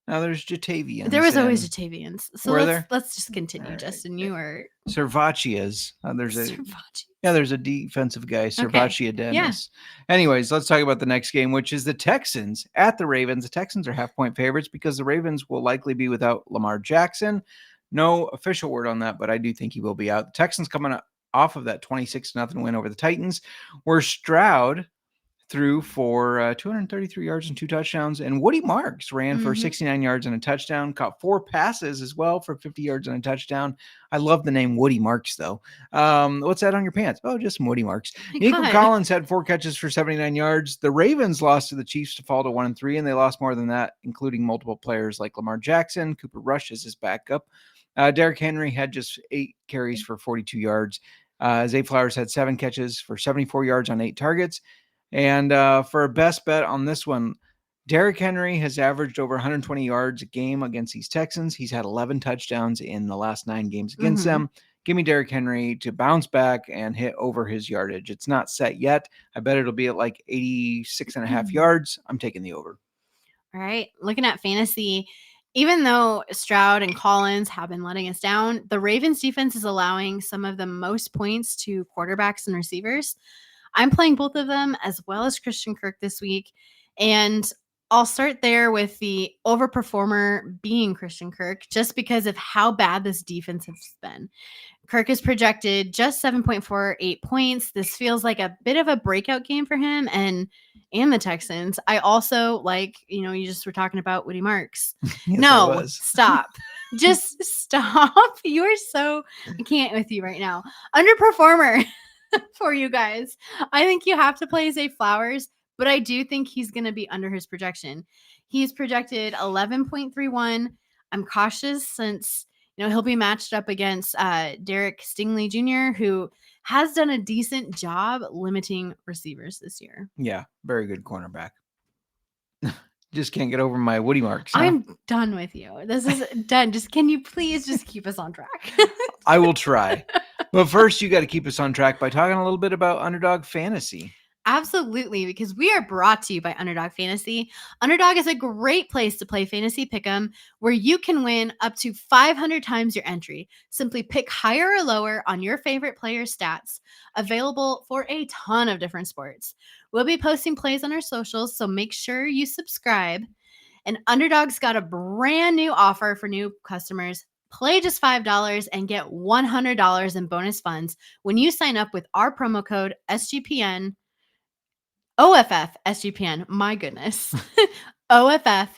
S1: Now there's Jatavians.
S3: There was always Jatavians. So let's just continue,
S1: right.
S3: Justin. You are
S1: Servachias. There's a defensive guy, Servachia Dennis. Yeah. Anyways, let's talk about the next game, which is the Texans at the Ravens. The Texans are 0.5 point favorites because the Ravens will likely be without Lamar Jackson. No official word on that, but I do think he will be out. The Texans coming off of that 26-0 win over the Titans, where Stroud threw for 233 yards and 2 touchdowns, and Woody Marks ran for 69 yards and a touchdown, caught 4 passes as well for 50 yards and a touchdown. I love the name Woody Marks, though. What's that on your pants? Oh, just some Woody Marks. Nico Collins had 4 catches for 79 yards. The Ravens lost to the Chiefs to fall to 1-3, and they lost more than that, including multiple players like Lamar Jackson. Cooper Rush is his backup. Derrick Henry had just 8 carries for 42 yards. Zay Flowers had 7 catches for 74 yards on 8 targets. And for a best bet on this one, Derrick Henry has averaged over 120 yards a game against these Texans. He's had 11 touchdowns in the last 9 games against them. Give me Derrick Henry to bounce back and hit over his yardage. It's not set yet. I bet it'll be at like 86.5 yards. I'm taking the over.
S3: All right. Looking at fantasy, even though Stroud and Collins have been letting us down, the Ravens defense is allowing some of the most points to quarterbacks and receivers. I'm playing both of them as well as Christian Kirk this week. And I'll start there with the overperformer being Christian Kirk, just because of how bad this defense has been. Kirk is projected just 7.48 points. This feels like a bit of a breakout game for him and the Texans. I also like, you just were talking about Woody Marks.
S1: Yes,
S3: No, stop. Just stop. You are so, I can't with you right now. Underperformer for you guys. I think you have to play Zay Flowers, but I do think he's going to be under his projection. He's projected 11.31. I'm cautious since he'll be matched up against Derek Stingley Jr., who has done a decent job limiting receivers this year.
S1: Yeah, very good cornerback. Just can't get over my Woody Marks. Huh?
S3: I'm done with you. This is done. Can you please just keep us on track?
S1: I will try. But first, you got to keep us on track by talking a little bit about Underdog Fantasy.
S3: Absolutely, because we are brought to you by Underdog Fantasy. Underdog is a great place to play Fantasy Pick'em, where you can win up to 500 times your entry. Simply pick higher or lower on your favorite player's stats, available for a ton of different sports. We'll be posting plays on our socials, so make sure you subscribe. And Underdog's got a brand new offer for new customers. Play just $5 and get $100 in bonus funds when you sign up with our promo code SGPN. OFF SGPN. My goodness. OFF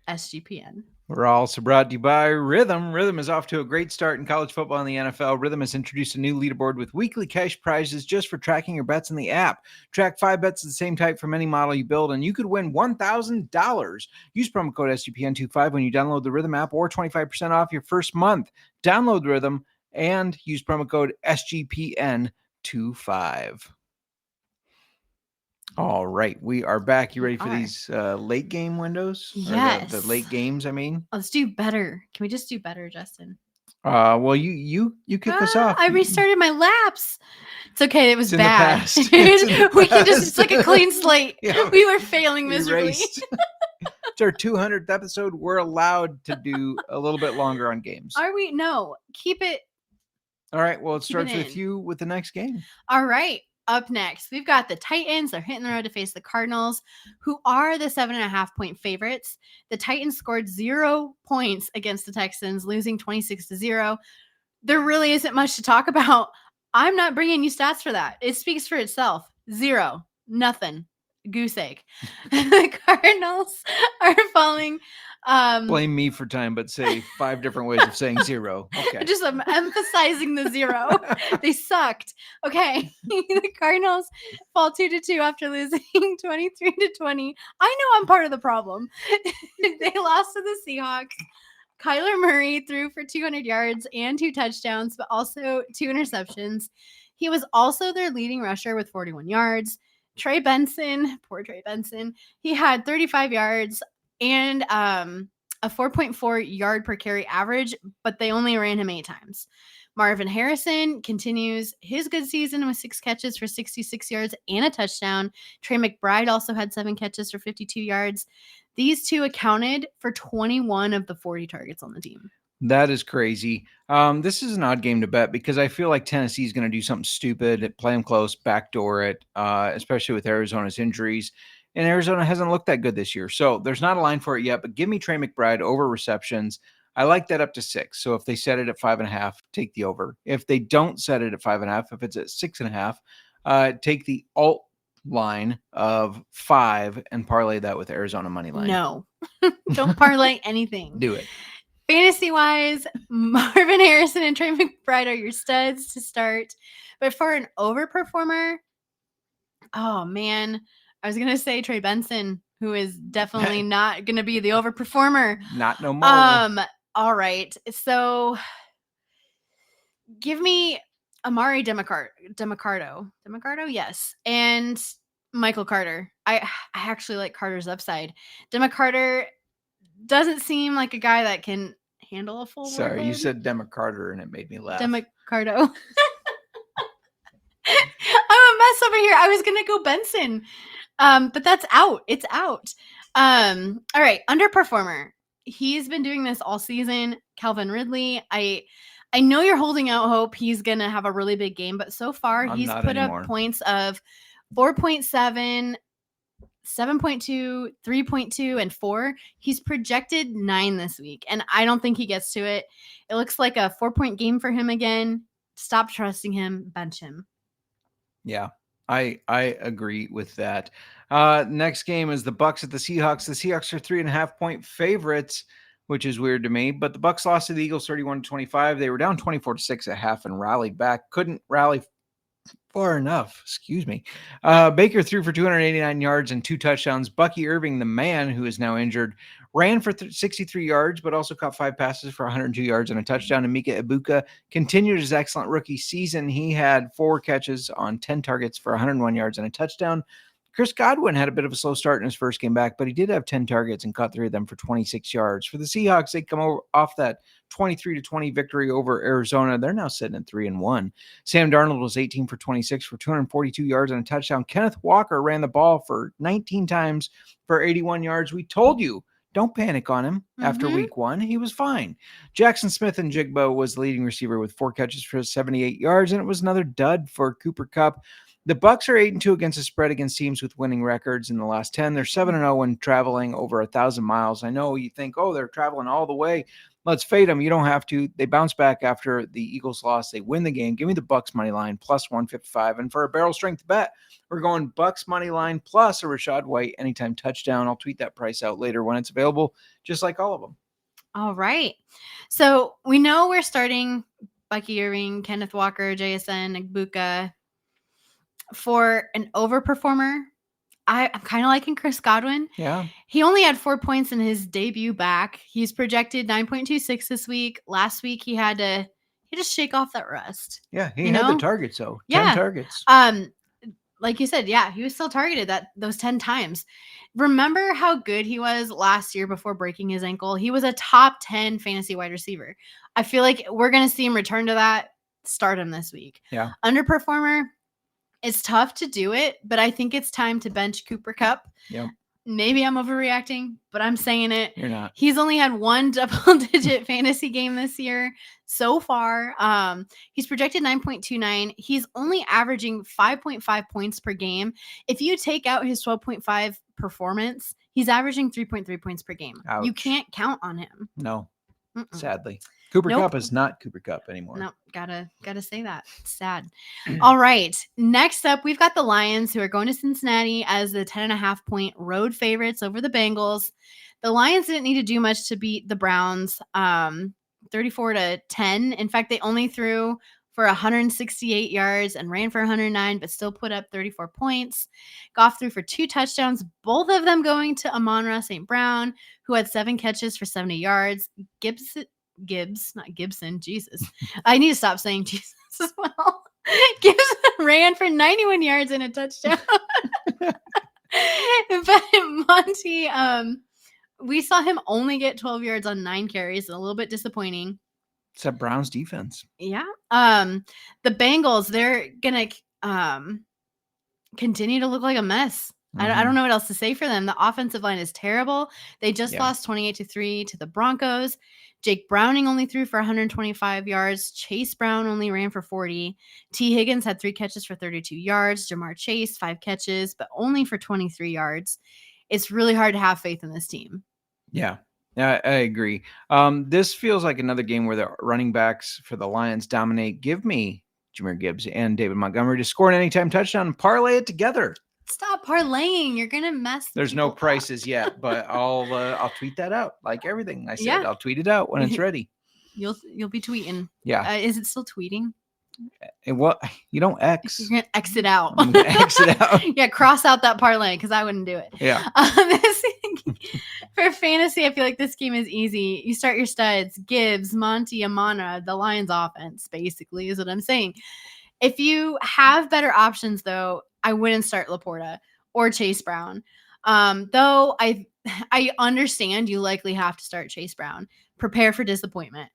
S3: SGPN.
S1: We're also brought to you by Rhythm. Rhythm is off to a great start in college football and the NFL. Rhythm has introduced a new leaderboard with weekly cash prizes just for tracking your bets in the app. Track 5 bets of the same type from any model you build, and you could win $1,000. Use promo code SGPN25 when you download the Rhythm app, or 25% off your first month. Download Rhythm and use promo code SGPN25. All right, we are back. You ready for these late game windows?
S3: Yes.
S1: The late games, I mean.
S3: Let's do better. Can we just do better, Justin?
S1: Well, you kick us off.
S3: I restarted my laps. It's okay. It was
S1: It's
S3: bad. It's like a clean slate.
S1: Yeah,
S3: we were failing miserably.
S1: It's our 200th episode. We're allowed to do a little bit longer on games.
S3: Are we? No. Keep it.
S1: All right. Well, it starts with you with the next game.
S3: All right. Up next, we've got the Titans. They're hitting the road to face the Cardinals, who are the 7.5-point favorites. The Titans scored 0 points against the Texans, losing 26-0. There really isn't much to talk about. I'm not bringing you stats for that. It speaks for itself. 0. Nothing. Goose egg. The Cardinals are falling.
S1: Blame me for time, but say 5 different ways of saying 0. Okay.
S3: Just emphasizing the 0. They sucked. Okay. The Cardinals fall 2-2 after losing 23-20. I know I'm part of the problem. They lost to the Seahawks. Kyler Murray threw for 200 yards and 2 touchdowns, but also 2 interceptions. He was also their leading rusher with 41 yards. Trey Benson, poor Trey Benson, he had 35 yards and a 4.4 yard per carry average, but they only ran him 8 times. Marvin Harrison continues his good season with 6 catches for 66 yards and a touchdown. Trey McBride also had 7 catches for 52 yards. These two accounted for 21 of the 40 targets on the team.
S1: That is crazy. This is an odd game to bet because I feel like Tennessee is going to do something stupid, play them close, backdoor it, especially with Arizona's injuries. And Arizona hasn't looked that good this year. So there's not a line for it yet, but give me Trey McBride over receptions. I like that up to 6. So if they set it at 5.5, take the over. If they don't set it at 5.5, if it's at 6.5, take the alt line of 5 and parlay that with Arizona money line.
S3: No, don't parlay anything.
S1: Do it.
S3: Fantasy-wise, Marvin Harrison and Trey McBride are your studs to start. But for an overperformer, oh, man, I was going to say Trey Benson, who is definitely not going to be the overperformer.
S1: Not no more.
S3: All right. So give me Amari DeMarcado. Yes. And Michael Carter. I actually like Carter's upside. DeMarcado doesn't seem like a guy that can handle a full
S1: Sorry,
S3: workload.
S1: you said Democrat Carter and it made me laugh.
S3: Cardo. I'm a mess over here. I was gonna go Benson. But that's out. It's out. All right, underperformer. He's been doing this all season. Calvin Ridley. I know you're holding out hope he's gonna have a really big game, but so far
S1: I'm
S3: he's
S1: not
S3: put
S1: anymore.
S3: up points of 4.7, 7.2, 3.2, and 4. He's projected 9 this week, and I don't think he gets to it. It looks like a 4-point game for him again. Stop trusting him. Bench him.
S1: Yeah, I agree with that. Next game is the Bucs at the Seahawks. The Seahawks are 3.5-point favorites, which is weird to me. But the Bucs lost to the Eagles 31-25. They were down 24-6 at half and rallied back. Couldn't rally far enough. Excuse me. Baker threw for 289 yards and 2 touchdowns. Bucky Irving, the man who is now injured, ran for 63 yards, but also caught 5 passes for 102 yards and a touchdown. And Mika Ibuka continued his excellent rookie season. He had 4 catches on 10 targets for 101 yards and a touchdown. Chris Godwin had a bit of a slow start in his first game back, but he did have 10 targets and caught 3 of them for 26 yards. For the Seahawks, they come off that 23-20 victory over Arizona. They're now sitting at 3-1. Sam Darnold was 18 for 26 for 242 yards and a touchdown. Kenneth Walker ran the ball for 19 times for 81 yards. We told you, don't panic on him after week 1. He was fine. Jackson Smith and Jigbo was the leading receiver with 4 catches for 78 yards, and it was another dud for Cooper Kupp. The Bucs are 8-2 against the spread against teams with winning records in the last 10. They're 7-0 when traveling over 1,000 miles. I know you think, oh, they're traveling all the way. Let's fade them. You don't have to. They bounce back after the Eagles loss. They win the game. Give me the Bucs money line plus 155. And for a barrel strength bet, we're going Bucs money line plus a Rachaad White anytime touchdown. I'll tweet that price out later when it's available, just like all of them. All
S3: right. So we know we're starting Bucky Irving, Kenneth Walker, JSN, Ibuka. For an overperformer, I'm kind of liking Chris Godwin.
S1: Yeah.
S3: He only had 4 points in his debut back. He's projected 9.26 this week. Last week he had to shake off that rust.
S1: Yeah, he had the targets though. 10 targets.
S3: Like you said, yeah, he was still targeted those 10 times. Remember how good he was last year before breaking his ankle? He was a top 10 fantasy wide receiver. I feel like we're going to see him return to that. Start him this week.
S1: Yeah.
S3: Underperformer. It's tough to do it, but I think it's time to bench Cooper Kupp.
S1: Yep.
S3: Maybe I'm overreacting, but I'm saying it.
S1: You're not.
S3: He's only had 1 double-digit fantasy game this year so far. He's projected 9.29. He's only averaging 5.5 points per game. If you take out his 12.5 performance, he's averaging 3.3 points per game.
S1: Ouch.
S3: You can't count on him.
S1: No, sadly. Cooper Kupp is not Cooper Kupp anymore.
S3: No, gotta say that. It's sad. All right. Next up, we've got the Lions, who are going to Cincinnati as the 10.5-point road favorites over the Bengals. The Lions didn't need to do much to beat the Browns, 34-10. In fact, they only threw for 168 yards and ran for 109, but still put up 34 points. Goff threw for 2 touchdowns, both of them going to Amon-Ra St. Brown, who had 7 catches for 70 yards. Gibbs, not Gibson, Jesus. I need to stop saying Jesus as well. Gibbs ran for 91 yards and a touchdown. But Monty, we saw him only get 12 yards on 9 carries, a little bit disappointing.
S1: It's that Browns defense.
S3: Yeah. The Bengals, they're going to continue to look like a mess. I don't know what else to say for them. The offensive line is terrible. They just lost 28-3 to the Broncos. Jake Browning only threw for 125 yards. Chase Brown only ran for 40. T. Higgins had 3 catches for 32 yards. Jamar Chase, 5 catches, but only for 23 yards. It's really hard to have faith in this team.
S1: Yeah, I agree. This feels like another game where the running backs for the Lions dominate. Give me Jahmyr Gibbs and David Montgomery to score an anytime touchdown and parlay it together.
S3: Stop parlaying. You're going to mess.
S1: There's no prices yet, but I'll tweet that out like everything I said. Yeah. I'll tweet it out when it's ready.
S3: You'll be tweeting.
S1: Yeah.
S3: Is it still tweeting?
S1: And what? You don't X.
S3: You're going to X it out.
S1: X it out.
S3: Yeah, cross out that parlay because I wouldn't do it.
S1: Yeah.
S3: For fantasy, I feel like this game is easy. You start your studs. Gibbs, Monty, Amon-Ra, the Lions offense, basically, is what I'm saying. If you have better options, though, I wouldn't start Laporta or Chase Brown. Though I understand you likely have to start Chase Brown. Prepare for disappointment.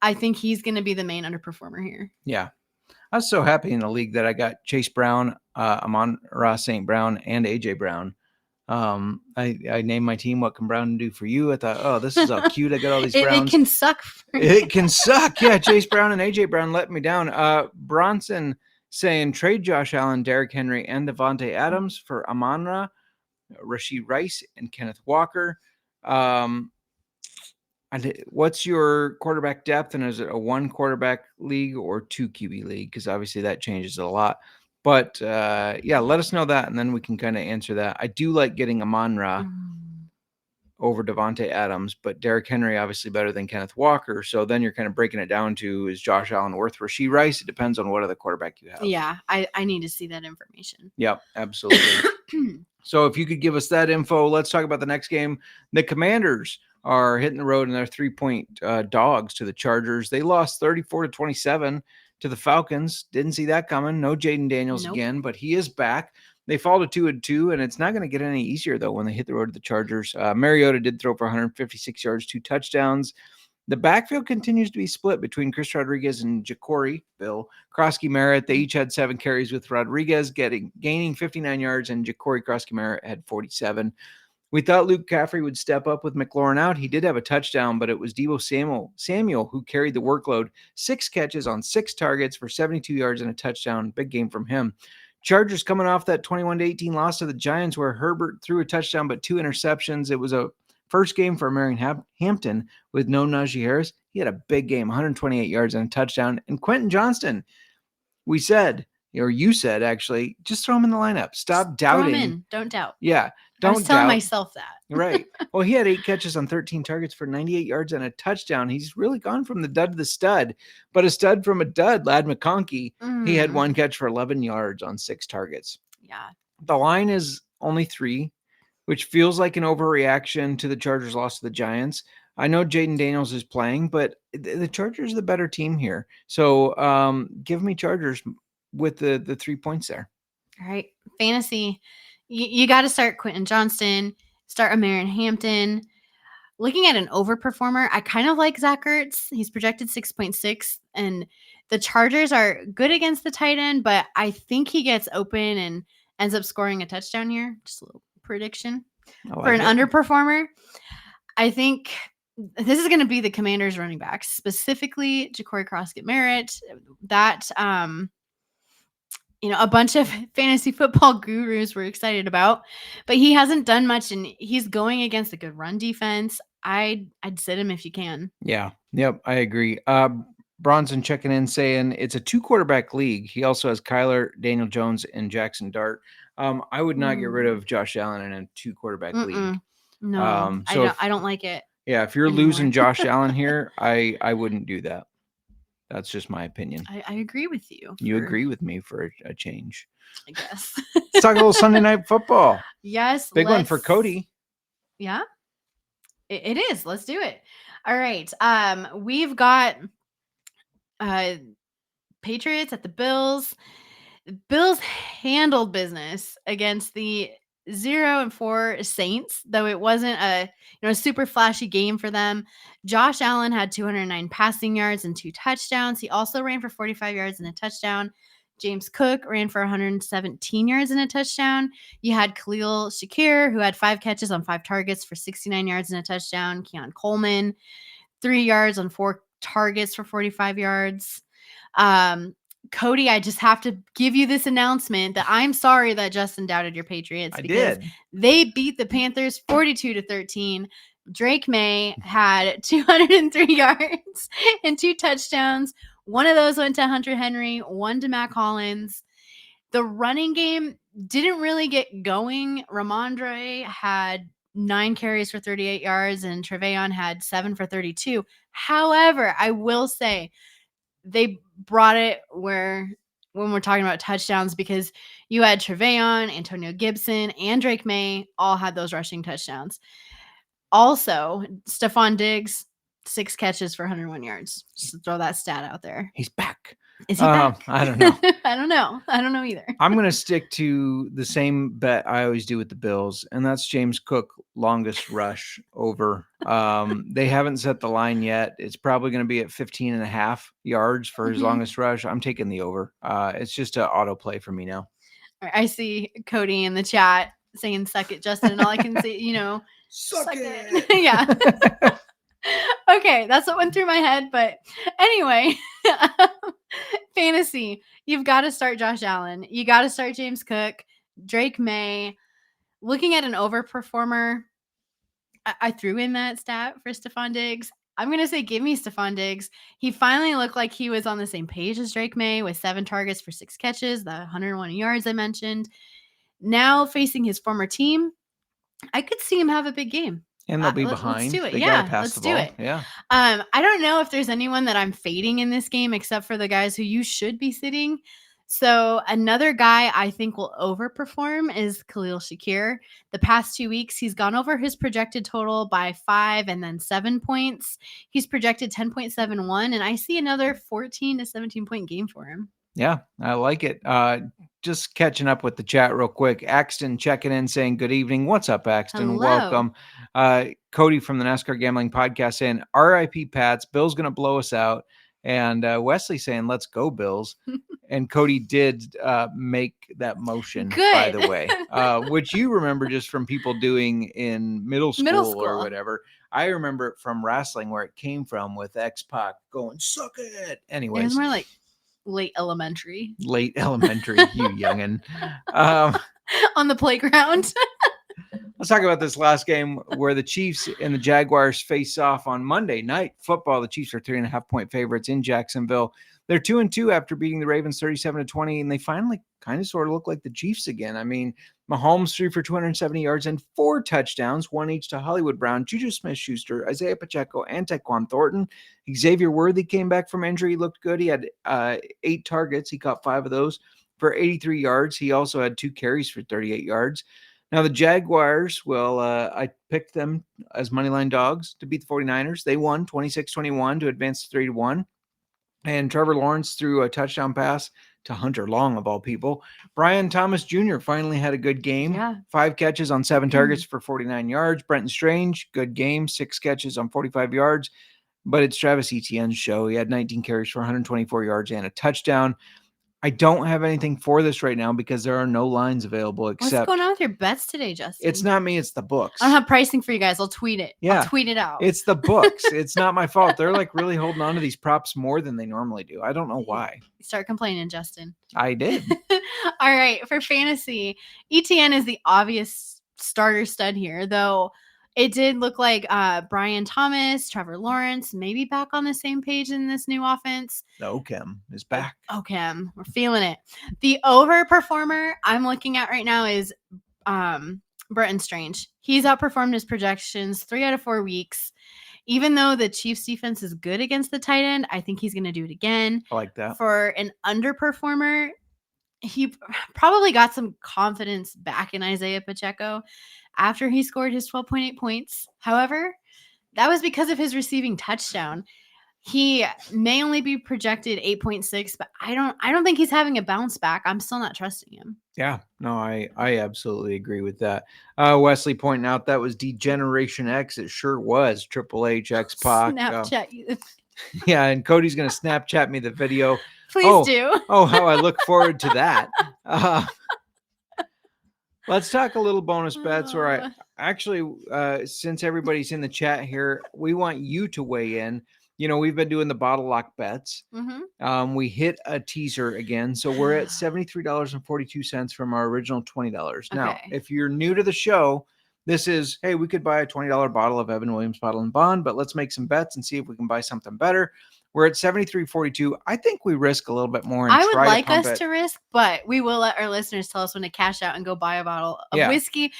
S3: I think he's going to be the main underperformer here.
S1: Yeah. I was so happy in the league that I got Chase Brown, Amon-Ra St. Brown, and AJ Brown. I named my team What Can Brown Do For You? I thought, oh, this is how cute. I got all these Browns.
S3: It can suck.
S1: It can suck. Yeah, Chase Brown and AJ Brown let me down. Bronson saying trade Josh Allen, Derrick Henry, and Devontae Adams for Amon-Ra, Rashee Rice, and Kenneth Walker. What's your quarterback depth, and is it a 1 quarterback league or 2 QB league? Because obviously that changes a lot. But yeah, let us know that, and then we can kind of answer that. I do like getting Amon-Ra over Devontae Adams, but Derrick Henry obviously better than Kenneth Walker. So then you're kind of breaking it down to, is Josh Allen worth Rashee Rice? It depends on what other quarterback you have.
S3: Yeah, I need to see that information.
S1: Yep, absolutely. So if you could give us that info, let's talk about the next game. The Commanders are hitting the road, and they're 3-point dogs to the Chargers. They lost 34-27 to the Falcons. Didn't see that coming. No Jaden Daniels again, but he is back. They fall to 2-2, and it's not going to get any easier, though, when they hit the road to the Chargers. Mariota did throw for 156 yards, 2 touchdowns. The backfield continues to be split between Chris Rodriguez and Ja'Cory Krosky-Merritt. They each had 7 carries, with Rodriguez gaining 59 yards, and Ja'Cory Krosky-Merritt had 47. We thought Luke Caffrey would step up with McLaurin out. He did have a touchdown, but it was Deebo Samuel who carried the workload. 6 catches on 6 targets for 72 yards and a touchdown. Big game from him. Chargers coming off that 21-18 loss to the Giants, where Herbert threw a touchdown but 2 interceptions. It was a first game for Marion Hampton with no Najee Harris. He had a big game, 128 yards and a touchdown. And Quentin Johnston, we said, or you said actually, just throw him in the lineup. Stop doubting.
S3: Throw him in. Don't doubt.
S1: Yeah. Don't
S3: I was telling
S1: doubt.
S3: myself that.
S1: Right. Well, he had 8 catches on 13 targets for 98 yards and a touchdown. He's really gone from the dud to the stud, but a stud from a dud, Lad McConkey. He had 1 catch for 11 yards on 6 targets.
S3: Yeah.
S1: The line is only 3, which feels like an overreaction to the Chargers' loss to the Giants. I know Jaden Daniels is playing, but the Chargers are the better team here. So give me Chargers with the 3 points there.
S3: All right. Fantasy. You got to start Quentin Johnston, start Marion Hampton. Looking at an overperformer, I kind of like Zach Ertz. He's projected 6.6, and the Chargers are good against the tight end, but I think he gets open and ends up scoring a touchdown here. Just a little prediction for an underperformer. I think this is going to be the Commanders running backs, specifically Ja'Cory Krosky-Merritt. That, a bunch of fantasy football gurus were excited about, but he hasn't done much, and he's going against a good run defense. I'd sit him if you can.
S1: Yeah. Yep. I agree. Bronson checking in saying it's a 2 quarterback league. He also has Kyler, Daniel Jones, and Jackson Dart. I would not get rid of Josh Allen in a 2 quarterback league.
S3: No, I don't like it.
S1: Yeah. If you're losing Josh Allen here, I wouldn't do that. That's just my opinion.
S3: I agree with you.
S1: You agree with me for a change.
S3: I guess.
S1: Let's talk a little Sunday Night Football.
S3: Yes.
S1: Big one for Cody.
S3: Yeah, it is. Let's do it. All right. We've got Patriots at the Bills. The Bills handled business against the 0-4 Saints, though it wasn't a super flashy game for them. Josh Allen had 209 passing yards and 2 touchdowns. He also ran for 45 yards and a touchdown. James Cook ran for 117 yards and a touchdown. You had Khalil Shakir, who had 5 catches on 5 targets for 69 yards and a touchdown. Keon Coleman, 3 yards on 4 targets for 45 yards. Cody, I just have to give you this announcement that I'm sorry that Justin doubted your Patriots. They beat the Panthers 42-13. Drake May had 203 yards and 2 touchdowns. One of those went to Hunter Henry, one to Mac Hollins. The running game didn't really get going. Ramondre had 9 carries for 38 yards, and Treveon had 7 for 32. However, I will say they brought it when we're talking about touchdowns, because you had Treveon, Antonio Gibson, and Drake May all had those rushing touchdowns. Also, Stephon Diggs, 6 catches for 101 yards. Just to throw that stat out there.
S1: He's back.
S3: Is he back?
S1: I don't know.
S3: I don't know. I don't know either.
S1: I'm going to stick to the same bet I always do with the Bills, and that's James Cook longest rush over. They haven't set the line yet. It's probably going to be at 15 and a half yards for his longest rush. I'm taking the over. It's just an auto play for me now.
S3: I see Cody in the chat saying "suck it, Justin," and all I can say,
S1: Suck
S3: it. Yeah. Okay, that's what went through my head. But anyway, fantasy. You've got to start Josh Allen. You got to start James Cook, Drake May. Looking at an overperformer, I threw in that stat for Stephon Diggs. I'm going to say give me Stephon Diggs. He finally looked like he was on the same page as Drake May with 7 targets for 6 catches, the 101 yards I mentioned. Now facing his former team, I could see him have a big game.
S1: And they'll be behind.
S3: Let's do it.
S1: They
S3: Yeah,
S1: gotta pass
S3: let's
S1: the
S3: do
S1: ball.
S3: it.
S1: Yeah.
S3: I don't know if there's anyone that I'm fading in this game except for the guys who you should be sitting. So another guy I think will overperform is Khalil Shakir. The past 2 weeks, he's gone over his projected total by 5 and then 7 points. He's projected 10.71, and I see another 14 to 17 point game for him.
S1: Yeah, I like it. Just catching up with the chat real quick. Axton checking in saying good evening. What's up, Axton?
S3: Hello.
S1: Welcome. Cody from the NASCAR Gambling Podcast saying RIP Pats, Bill's going to blow us out. And Wesley saying let's go Bills. And Cody did make that motion, by the way, which you remember just from people doing in middle school or whatever. I remember it from wrestling where it came from with X-Pac going, suck it. Anyways.
S3: It was more like late elementary,
S1: you youngin.
S3: On the playground.
S1: Let's talk about this last game where the Chiefs and the Jaguars face off on Monday Night Football. The Chiefs are 3.5 point favorites in Jacksonville. They're 2-2 after beating the Ravens 37-20, and they finally kind of sort of look like the Chiefs again. I mean, Mahomes threw for 270 yards and 4 touchdowns, one each to Hollywood Brown, Juju Smith-Schuster, Isaiah Pacheco, and Tyquan Thornton. Xavier Worthy came back from injury. He looked good. He had 8 targets. He caught 5 of those for 83 yards. He also had 2 carries for 38 yards. Now, the Jaguars, well, I picked them as moneyline dogs to beat the 49ers. They won 26-21 to advance to 3-1. And Trevor Lawrence threw a touchdown pass to Hunter Long, of all people. Brian Thomas Jr. finally had a good game.
S3: Yeah.
S1: 5 catches on 7 targets for 49 yards. Brenton Strange, good game, 6 catches on 45 yards. But it's Travis Etienne's show. He had 19 carries for 124 yards and a touchdown. I don't have anything for this right now because there are no lines available except.
S3: What's going on with your bets today, Justin?
S1: It's not me, it's the books.
S3: I don't have pricing for you guys. I'll tweet it.
S1: Yeah.
S3: I'll tweet it out.
S1: It's the books. It's not my fault. They're like really holding on to these props more than they normally do. I don't know why.
S3: Start complaining, Justin.
S1: I did.
S3: All right. For fantasy, ETN is the obvious starter stud here, though. It did look like Brian Thomas, Trevor Lawrence, maybe back on the same page in this new offense.
S1: The OChem is back.
S3: OChem, we're feeling it. The overperformer I'm looking at right now is Brenton Strange. He's outperformed his projections 3 out of 4 weeks. Even though the Chiefs defense is good against the tight end, I think he's going to do it again.
S1: I like that.
S3: For an underperformer, he probably got some confidence back in Isaiah Pacheco after he scored his 12.8 points. However, that was because of his receiving touchdown. He may only be projected 8.6, but I don't think he's having a bounce back. I'm still not trusting him.
S1: Yeah, no, I absolutely agree with that. Wesley pointing out that was Degeneration X. It sure was. Triple H, X-Pac.
S3: Snapchat you.
S1: Yeah, and Cody's going to Snapchat me the video.
S3: Please do.
S1: Oh, how I look forward to that. Let's talk a little bonus bets where I actually, since everybody's in the chat here, we want you to weigh in. You know, we've been doing the bottle lock bets.
S3: Mm-hmm.
S1: We hit a teaser again. So we're at $73.42 from our original $20.
S3: Okay.
S1: Now, if you're new to the show, this is, hey, we could buy a $20 bottle of Evan Williams Bottle and Bond, but let's make some bets and see if we can buy something better. We're at $73.42. I think we risk a little bit more. And
S3: I would
S1: try
S3: like
S1: to pump
S3: us to risk, but we will let our listeners tell us when to cash out and go buy a bottle of whiskey.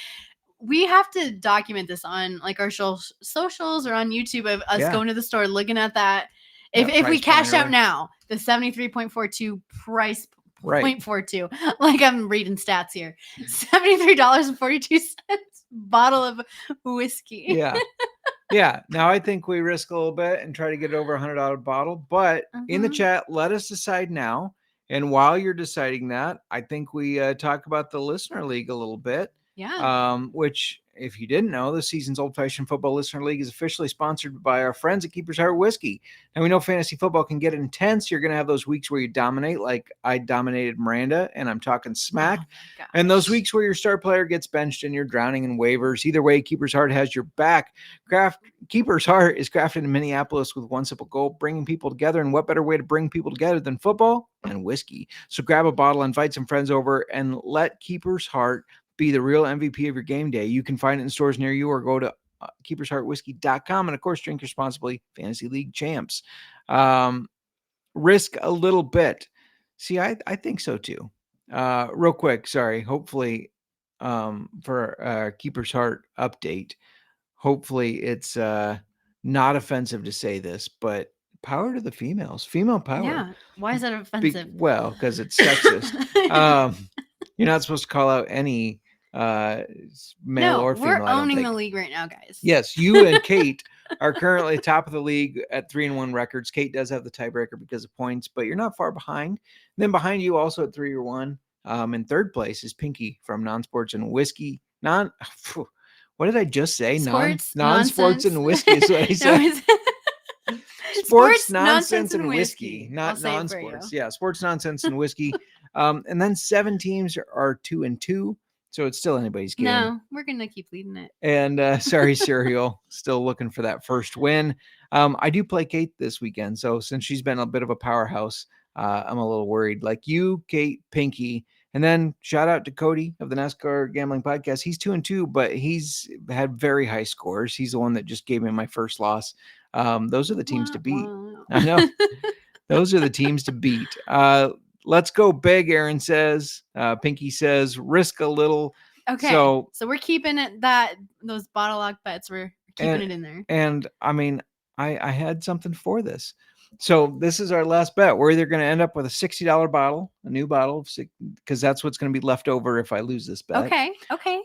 S3: We have to document this on like our socials or on YouTube of us going to the store, looking at that. If we cash out now, the 73.42 price
S1: right.
S3: 0.42, like I'm reading stats here, $73.42 bottle of whiskey.
S1: Yeah. Yeah. Now I think we risk a little bit and try to get it over $100 bottle. But in the
S3: Mhm.
S1: chat, let us decide now. And while you're deciding that, I think we talk about the listener league a little bit.
S3: Yeah.
S1: Which, if you didn't know, this season's Old Fashioned Football Listener League is officially sponsored by our friends at Keeper's Heart Whiskey. And we know fantasy football can get intense. You're going to have those weeks where you dominate, like I dominated Miranda, and I'm talking smack.
S3: Oh my
S1: And those
S3: gosh.
S1: weeks where your star player gets benched and you're drowning in waivers. Either way, Keeper's Heart has your back. Keeper's Heart is crafted in Minneapolis with one simple goal, bringing people together. And what better way to bring people together than football and whiskey? So grab a bottle, invite some friends over, and let Keeper's Heart be the real MVP of your game day. You can find it in stores near you or go to keepersheartwhiskey.com. And of course, drink responsibly. Fantasy League champs. Risk a little bit. See, I think so too. Real quick, sorry. Hopefully, for Keeper's Heart update, hopefully it's not offensive to say this, but power to the females. Female power.
S3: Yeah. Why is that offensive?
S1: Well, because it's sexist. You're not supposed to call out any male or female.
S3: We're owning the league right now, guys.
S1: Yes, you and Kate are currently top of the league at 3-1 records. Kate does have the tiebreaker because of points, but you're not far behind. And then behind you, also at 3-1, in third place is Pinky from Non-Sports and Whiskey. What did I just say? Non-sports and whiskey is what I said. Sports, nonsense, and whiskey, not non-sports. Yeah, sports, nonsense, and whiskey. And then 7 teams are 2-2, so it's still anybody's game.
S3: No, we're gonna keep leading it.
S1: And sorry, Serial, still looking for that first win. I do play Kate this weekend, so since she's been a bit of a powerhouse, I'm a little worried. Like you, Kate, Pinky, and then shout out to Cody of the NASCAR Gambling Podcast. He's 2-2, but he's had very high scores. He's the one that just gave me my first loss. Those are the teams to beat. I know. Those are the teams to beat. Let's go big, Aaron says. Pinky says, risk a little.
S3: Okay. So we're keeping it those bottle lock bets. We're keeping it in there.
S1: And I mean, I had something for this. So this is our last bet. We're either going to end up with a $60 bottle, a new bottle, because that's what's going to be left over if I lose this bet.
S3: Okay.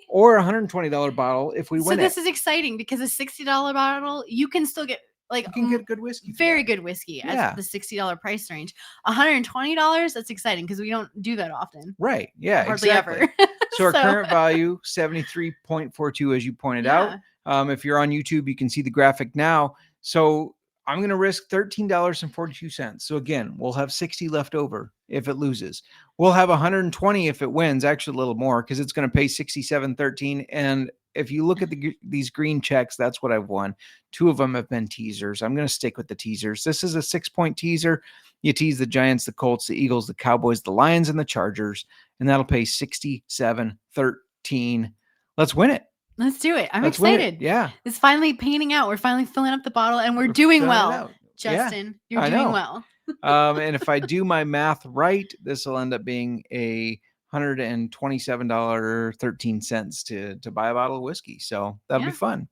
S1: Or a $120 bottle if we win it.
S3: So this is exciting because a $60 bottle, you can still get you
S1: can get good whiskey.
S3: Very good whiskey at the $60 price range. $120, that's exciting because we don't do that often.
S1: Right. Yeah.
S3: Hardly ever.
S1: So our current value, 73.42, as you pointed out. If you're on YouTube, you can see the graphic now. So I'm going to risk $13.42. So again, we'll have 60 left over if it loses. We'll have 120 if it wins, actually a little more because it's going to pay $67.13. And if you look at these green checks, that's what I've won. 2 of them have been teasers. I'm going to stick with the teasers. This is a 6-point teaser. You tease the Giants, the Colts, the Eagles, the Cowboys, the Lions, and the Chargers, and that'll pay $67.13. Let's win it.
S3: Let's do it. I'm excited.
S1: Yeah.
S3: It's finally panning out. We're finally filling up the bottle and we're doing well. Justin, you're doing well.
S1: And if I do my math right, this will end up being a $127.13 to buy a bottle of whiskey. So that'll be fun.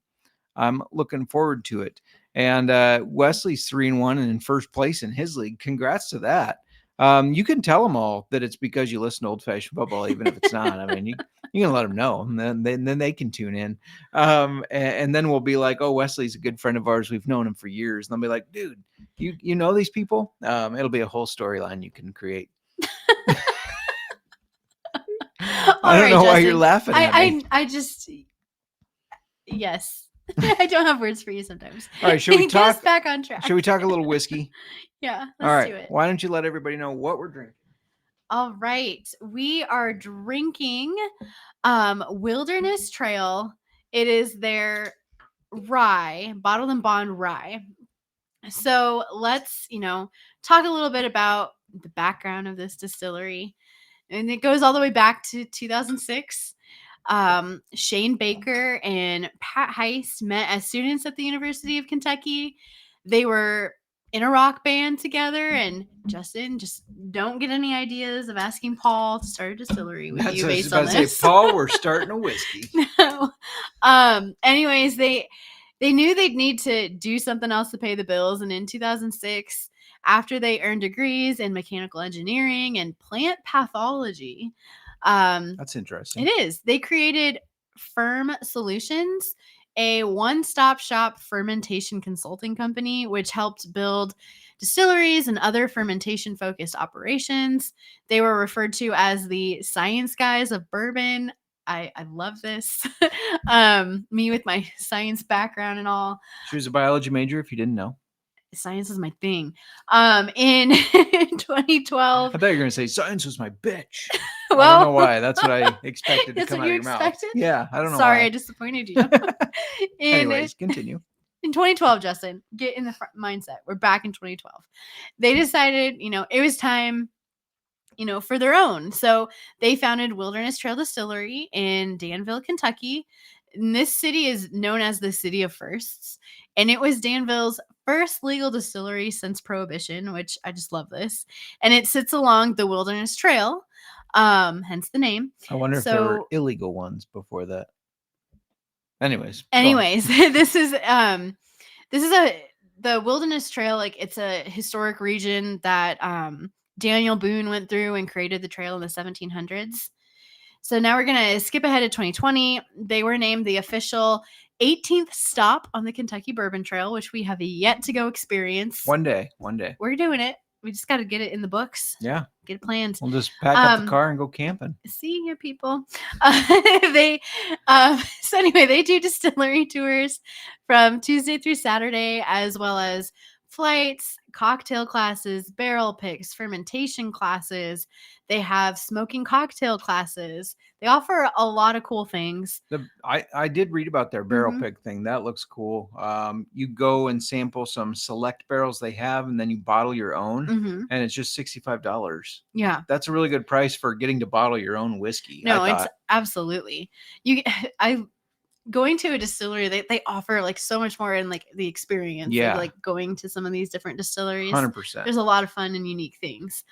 S1: I'm looking forward to it. And Wesley's 3-1 and in first place in his league. Congrats to that. You can tell them all that it's because you listen to Old Fashioned Football, even if it's not. I mean, you can let them know, and then they can tune in. And then we'll be like, oh, Wesley's a good friend of ours. We've known him for years. And they'll be like, dude, you know these people? It'll be a whole storyline you can create. I don't know why you're laughing at me.
S3: I just, yes. I don't have words for you sometimes.
S1: All right, should we talk?
S3: Get us back on track.
S1: Should we talk a little whiskey?
S3: Yeah,
S1: let's
S3: do it.
S1: Why don't you let everybody know what we're drinking?
S3: All right, we are drinking Wilderness Trail. It is their rye, bottled and bond rye. So let's, talk a little bit about the background of this distillery. And it goes all the way back to 2006. Shane Baker and Pat Heist met as students at the University of Kentucky. They were in a rock band together, and Justin, just don't get any ideas of asking Paul to start a distillery with you based on this.
S1: Paul, we're starting a whiskey.
S3: No. Anyways, they knew they'd need to do something else to pay the bills, and in 2006, after they earned degrees in mechanical engineering and plant pathology,
S1: that's interesting.
S3: It is. They created Firm Solutions, a one-stop shop fermentation consulting company, which helped build distilleries and other fermentation-focused operations. They were referred to as the science guys of bourbon. I love this. Me with my science background and all.
S1: She was a biology major, if you didn't know.
S3: Science is my thing. In 2012.
S1: I thought you were going to say science was my bitch.
S3: Well,
S1: I don't know why. That's what I expected to
S3: that's
S1: come
S3: what
S1: out
S3: you
S1: of your
S3: expected?
S1: mouth. Yeah, I don't know
S3: Sorry,
S1: why.
S3: I disappointed you.
S1: Anyways, continue.
S3: In 2012, Justin, get in the mindset. We're back in 2012. They decided, it was time, for their own. So they founded Wilderness Trail Distillery in Danville, Kentucky. And this city is known as the City of Firsts. And it was Danville's first legal distillery since Prohibition, which I just love this. And it sits along the Wilderness Trail, hence the name.
S1: I wonder if there were illegal ones before that. Anyways,
S3: this is the Wilderness Trail. Like, it's a historic region that Daniel Boone went through and created the trail in the 1700s. So now we're going to skip ahead to 2020. They were named the official 18th stop on the Kentucky Bourbon Trail, which we have yet to go experience.
S1: One day.
S3: We're doing it. We just got to get it in the books.
S1: Yeah.
S3: Get it planned.
S1: We'll just pack up the car and go camping.
S3: See you, people. So anyway, they do distillery tours from Tuesday through Saturday, as well as flights, cocktail classes, barrel picks, fermentation classes. They have smoking cocktail classes. They offer a lot of cool things.
S1: I did read about their barrel pick thing. That looks cool. You go and sample some select barrels they have, and then you bottle your own, and it's just $65.
S3: Yeah.
S1: That's a really good price for getting to bottle your own whiskey.
S3: No, it's absolutely. Going to a distillery, they offer like so much more in like the experience.
S1: Yeah.
S3: Like going to some of these different distilleries.
S1: 100%.
S3: There's a lot of fun and unique things.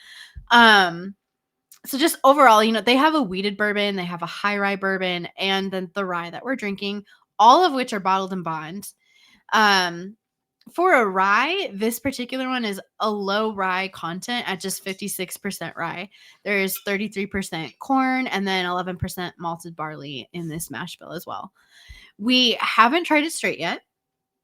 S3: So just overall, they have a wheated bourbon, they have a high rye bourbon, and then the rye that we're drinking, all of which are bottled in bond. For a rye, this particular one is a low rye content at just 56% rye. There's 33% corn and then 11% malted barley in this mash bill as well. We haven't tried it straight yet.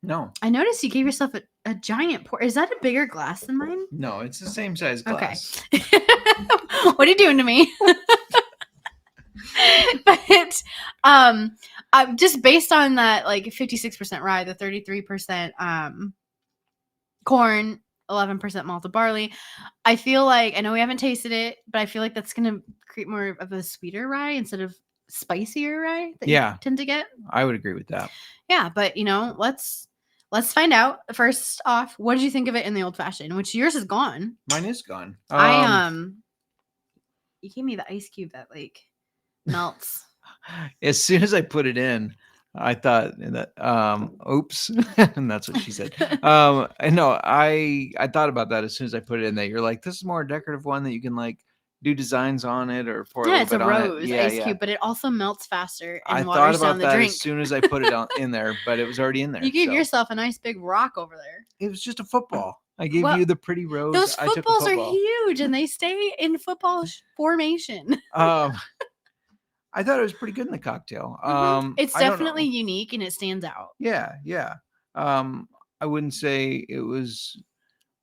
S1: No.
S3: I noticed you gave yourself a giant pour. Is that a bigger glass than mine?
S1: No, it's the same size glass.
S3: Okay. What are you doing to me? But just based on that, like 56% rye, the 33% corn, 11% malted barley, I feel like, I know we haven't tasted it, but I feel like that's going to create more of a sweeter rye instead of spicier rye that you tend to get.
S1: I would agree with that.
S3: Yeah, but let's find out. First off, what did you think of it in the old fashioned? Which yours is gone.
S1: Mine is gone.
S3: You gave me the ice cube that like melts.
S1: As soon as I put it in, I thought that oops, and that's what she said. I know I thought about that as soon as I put it in there. You're like, this is more a decorative one that you can like do designs on it or pour a little bit on it.
S3: It's a rose ice cube, but it also melts faster and
S1: I
S3: waters
S1: thought
S3: down
S1: about
S3: the
S1: that
S3: drink.
S1: as soon as I put it in there, but it was already in there.
S3: You gave yourself a nice big rock over there.
S1: It was just a football. I gave you the pretty rose.
S3: Those footballs are huge and they stay in football formation.
S1: I thought it was pretty good in the cocktail.
S3: It's definitely unique and it stands out.
S1: Yeah. I wouldn't say it was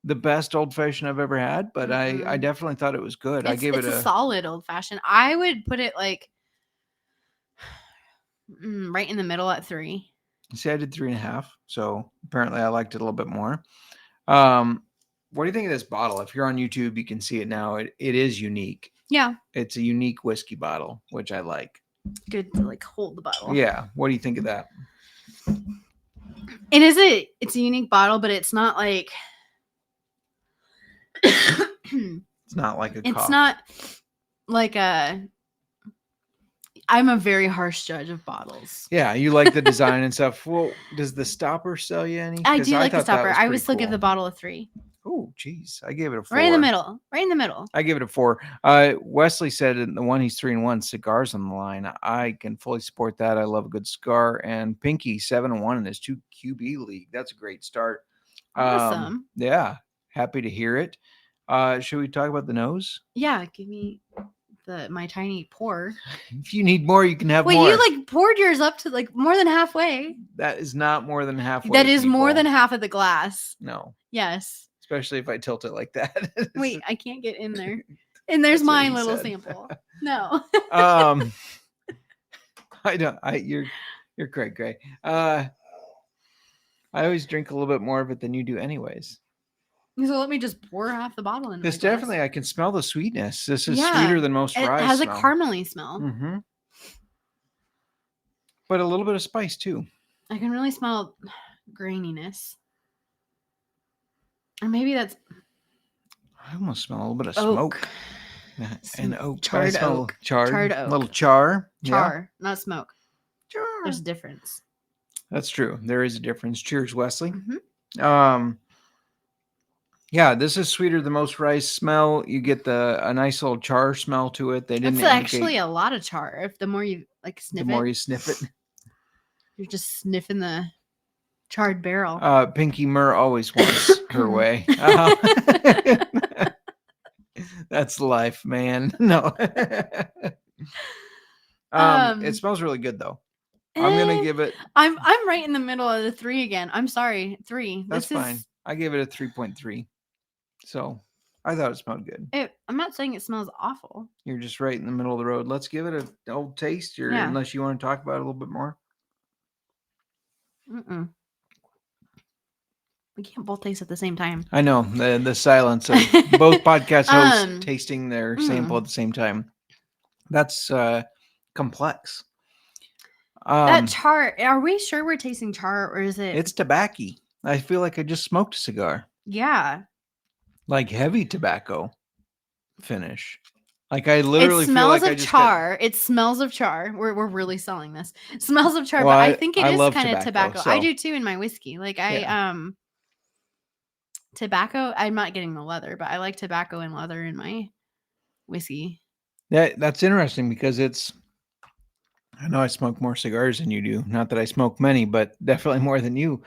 S1: the best old fashioned I've ever had, but I definitely thought it was good. I gave it a
S3: solid old fashioned. I would put it like right in the middle at 3.
S1: See, I did 3.5. So apparently I liked it a little bit more. What do you think of this bottle? If you're on YouTube, you can see it now. It is unique.
S3: Yeah.
S1: It's a unique whiskey bottle, which I like.
S3: Good to like hold the bottle.
S1: Yeah. What do you think of that?
S3: It's a unique bottle, but it's not like
S1: it's not like a
S3: it's not like a I'm a very harsh judge of bottles.
S1: Yeah, you like the design and stuff. Well, does the stopper sell you any?
S3: I do like the stopper. I would still give the bottle a 3.
S1: Oh, geez. I gave it a 4.
S3: Right in the middle. I
S1: give it a 4. Wesley said in the one he's 3-1, cigars on the line. I can fully support that. I love a good cigar. And Pinky 7-1 in his 2 QB league. That's a great start.
S3: Awesome.
S1: Yeah. Happy to hear it. Should we talk about the nose?
S3: Yeah. Give me my tiny pour.
S1: If you need more, you can have
S3: Wait,
S1: more.
S3: you like poured yours up to like more than halfway.
S1: That is not more than halfway.
S3: That is more
S1: people.
S3: than half of the glass.
S1: No.
S3: Yes.
S1: Especially if I tilt it like that.
S3: Wait, I can't get in there. And there's
S1: That's what
S3: my
S1: he
S3: little
S1: said.
S3: sample. No.
S1: I don't. You're correct, Gray. I always drink a little bit more of it than you do, anyways.
S3: So let me just pour half the bottle in.
S1: This
S3: my glass.
S1: definitely, I can smell the sweetness. This is
S3: Yeah,
S1: sweeter than most
S3: It
S1: rye.
S3: has
S1: smell.
S3: a caramely smell.
S1: Mm-hmm. But a little bit of spice too.
S3: I can really smell graininess. Or maybe that's
S1: I almost smell a little bit of
S3: oak.
S1: smoke. And oak.
S3: Charred
S1: I smell
S3: oak.
S1: Charred
S3: oak.
S1: little char.
S3: Char, not smoke.
S1: Char.
S3: There's a difference.
S1: That's true. There is a difference. Cheers, Wesley.
S3: Mm-hmm.
S1: Yeah, this is sweeter than most rice smell. You get a nice little char smell to it. They didn't.
S3: That's actually a lot of char. If the more you like sniff
S1: the more
S3: it,
S1: you sniff it.
S3: you're just sniffing the charred barrel.
S1: Pinky Murr always wants her way. That's life, man. No. It smells really good though. I'm gonna give it.
S3: I'm right in the middle of the 3 again. I'm sorry, 3.
S1: That's fine. I gave it a 3.3. So I thought it smelled good.
S3: I'm not saying it smells awful.
S1: You're just right in the middle of the road. Let's give it an old taste, unless you want to talk about it a little bit more.
S3: Mm-mm. We can't both taste at the same time.
S1: I know the silence of both podcast hosts tasting their sample at the same time. That's complex.
S3: That char. Are we sure we're tasting char, or is it?
S1: It's tobacco. I feel like I just smoked a cigar.
S3: Yeah.
S1: Like heavy tobacco finish. Like I literally
S3: it smells
S1: feel like
S3: of char. It smells of char. We're really selling this. It smells of char,
S1: Well,
S3: but I think it is kind of
S1: tobacco.
S3: I do too in my whiskey. Like tobacco. I'm not getting the leather, but I like tobacco and leather in my whiskey.
S1: That's interesting because I know I smoke more cigars than you do. Not that I smoke many, but definitely more than you.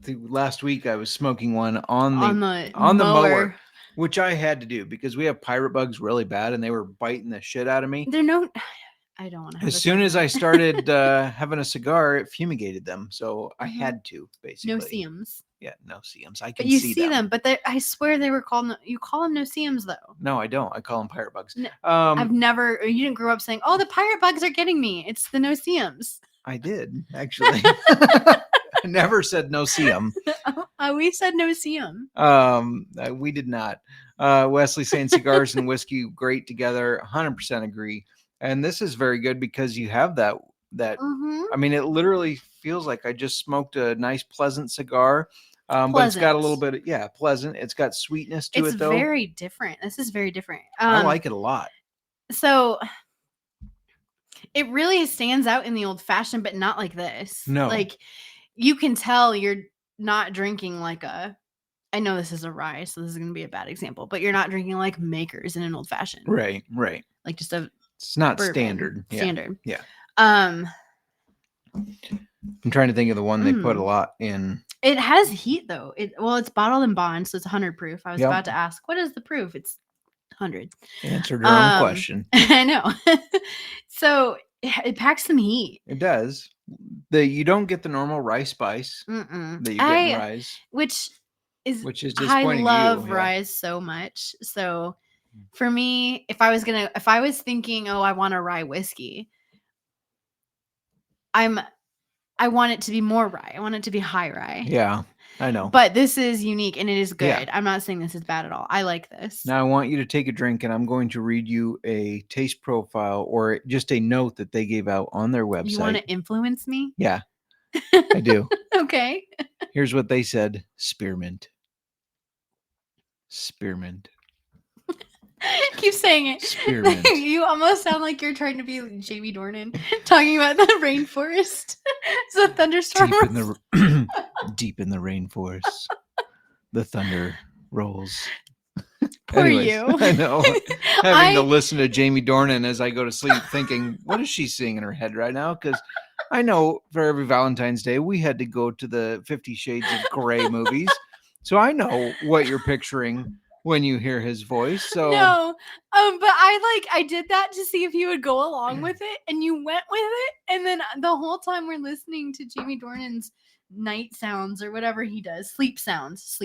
S1: Last week I was smoking one on the mower, which I had to do because we have pirate bugs really bad and they were biting the shit out of me.
S3: I don't want to.
S1: As soon as I started having a cigar, it fumigated them, so I had to basically.
S3: No-see-ums.
S1: Yeah, no-see-ums. I can
S3: but you
S1: see
S3: them, but I swear they were called. You call them no-see-ums though.
S1: No, I don't. I call them pirate bugs.
S3: No, I've never. You didn't grow up saying, "Oh, the pirate bugs are getting me." It's the no-see-ums.
S1: I did actually. I never said no-see-um.
S3: We said no-see-um.
S1: We did not. Wesley saying cigars and whiskey great together. 100% agree. And this is very good because you have that. I mean, it literally feels like I just smoked a nice, pleasant cigar. But it's got a little bit of, pleasant. It's got sweetness to it, though.
S3: It's very different. This is very different.
S1: I like it a lot.
S3: So it really stands out in the old fashioned, but not like this.
S1: No.
S3: Like you can tell you're not drinking like I know this is a rye, so this is going to be a bad example, but you're not drinking like Makers in an old fashioned.
S1: Right.
S3: Like just
S1: it's not
S3: bourbon.
S1: Standard.
S3: Standard.
S1: Yeah.
S3: I'm
S1: trying to think of the one they put a lot in.
S3: It has heat though. It's bottled in bond, so it's 100 proof. I was about to ask, what is the proof? It's 100.
S1: Answered your own question.
S3: I know. So it packs some heat.
S1: It does. You don't get the normal rye spice that you get in rye,
S3: which is
S1: disappointing.
S3: I love rye so much. So for me, if I was thinking, I want a rye whiskey, I want it to be more rye. I want it to be high rye.
S1: Yeah, I know.
S3: But this is unique and it is good.
S1: Yeah.
S3: I'm not saying this is bad at all. I like this.
S1: Now I want you to take a drink and I'm going to read you a taste profile or just a note that they gave out on their website.
S3: You want to influence me?
S1: Yeah, I do.
S3: Okay.
S1: Here's what they said. Spearmint.
S3: Keep saying it.
S1: Spearmint.
S3: You almost sound like you're trying to be Jamie Dornan talking about the rainforest. It's a thunderstorm.
S1: Deep in the rainforest, the thunder rolls.
S3: Poor you.
S1: I know. Having to listen to Jamie Dornan as I go to sleep, thinking, what is she seeing in her head right now? Because I know for every Valentine's Day we had to go to the 50 Shades of Grey movies, so I know what you're picturing when you hear his voice. So
S3: No, but I did that to see if you would go along with it, and you went with it, and then the whole time we're listening to Jamie Dornan's night sounds or whatever he does, sleep sounds,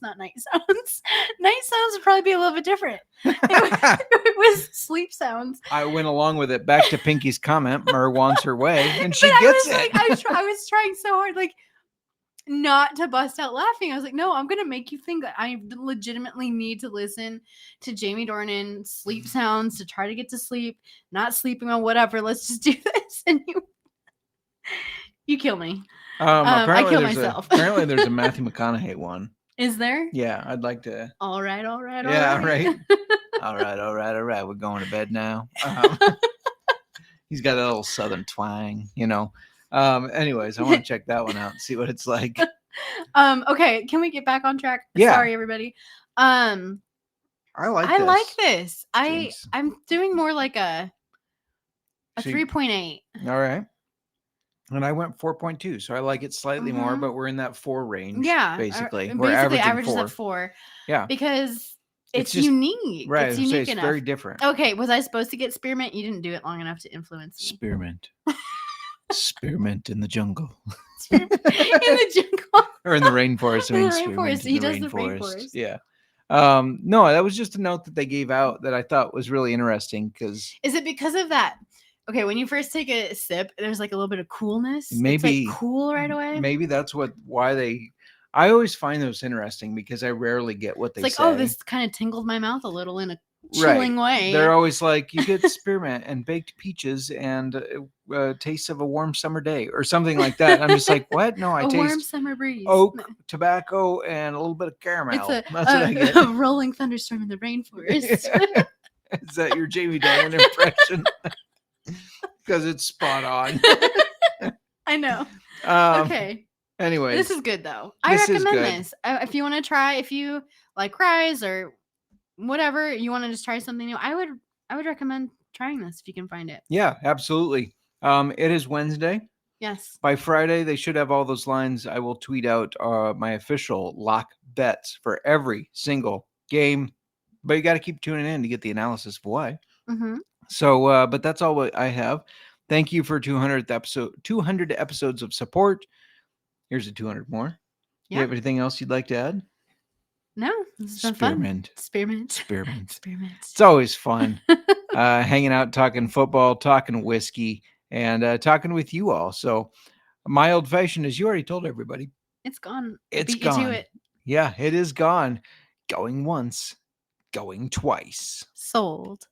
S3: not night sounds. Night sounds would probably be a little bit different. It was sleep sounds.
S1: I went along with it. Back to Pinky's comment, Mer wants her way, and she
S3: But
S1: gets
S3: I
S1: it.
S3: I was trying so hard, like, not to bust out laughing. I was like, no, I'm gonna make you think that I legitimately need to listen to Jamie Dornan sleep sounds to try to get to sleep, not sleeping on whatever. Let's just do this. And you kill me. I kill myself.
S1: Apparently there's a Matthew McConaughey one.
S3: Is there?
S1: Yeah, I'd like to.
S3: All right.
S1: Yeah, right. All right. We're going to bed now. He's got a little southern twang, you know. Anyways, I want to check that one out and see what it's like.
S3: Okay, can we get back on track?
S1: Yeah.
S3: Sorry, everybody. I like this. I'm doing more like a 3.8.
S1: All right. And I went 4.2, so I like it slightly more, but we're in that 4 range.
S3: Yeah,
S1: basically.
S3: We're averaging
S1: averages
S3: 4.
S1: at
S3: 4.
S1: Yeah,
S3: because it's
S1: just,
S3: unique.
S1: Right,
S3: it's unique enough.
S1: Very different.
S3: Okay, was I supposed to get spearmint? You didn't do it long enough to influence me.
S1: Spearmint. Spearmint in the jungle.
S3: In the jungle.
S1: Or in the rainforest.
S3: In the rainforest. He does the rainforest.
S1: Yeah. No, that was just a note that they gave out that I thought was really interesting because.
S3: Is it because of that? Okay, when you first take a sip, there's like a little bit of coolness.
S1: Maybe
S3: it's like cool right away.
S1: Maybe that's why they. I always find those interesting because I rarely get what they say.
S3: It's like, oh, this kind of tingled my mouth a little in a chilling way.
S1: They're always like, you get spearmint and baked peaches and taste of a warm summer day or something like that. I'm just like, what? No, I taste
S3: warm summer breeze,
S1: oak, tobacco, and a little bit of caramel.
S3: That's
S1: what I get.
S3: A rolling thunderstorm in the rainforest.
S1: Is that your Jamie Dornan impression? Because it's spot on.
S3: I know. Okay.
S1: Anyways,
S3: this is good though. I recommend this. If you want to try, if you like ryes or whatever, you want to just try something new, I would recommend trying this if you can find it.
S1: Yeah, absolutely. It is Wednesday.
S3: Yes.
S1: By Friday, they should have all those lines. I will tweet out my official lock bets for every single game. But you got to keep tuning in to get the analysis of why.
S3: Mm-hmm.
S1: So, but that's all what I have. Thank you for 200 episodes of support. Here's a 200 more. Yeah. You have anything else you'd like to add?
S3: No, this has been fun. Spearmint.
S1: It's always fun hanging out, talking football, talking whiskey, and talking with you all. So my old fashioned, as you already told everybody,
S3: it's gone.
S1: It's
S3: Beat
S1: gone.
S3: You to it.
S1: Yeah, it is gone. Going once, going twice.
S3: Sold.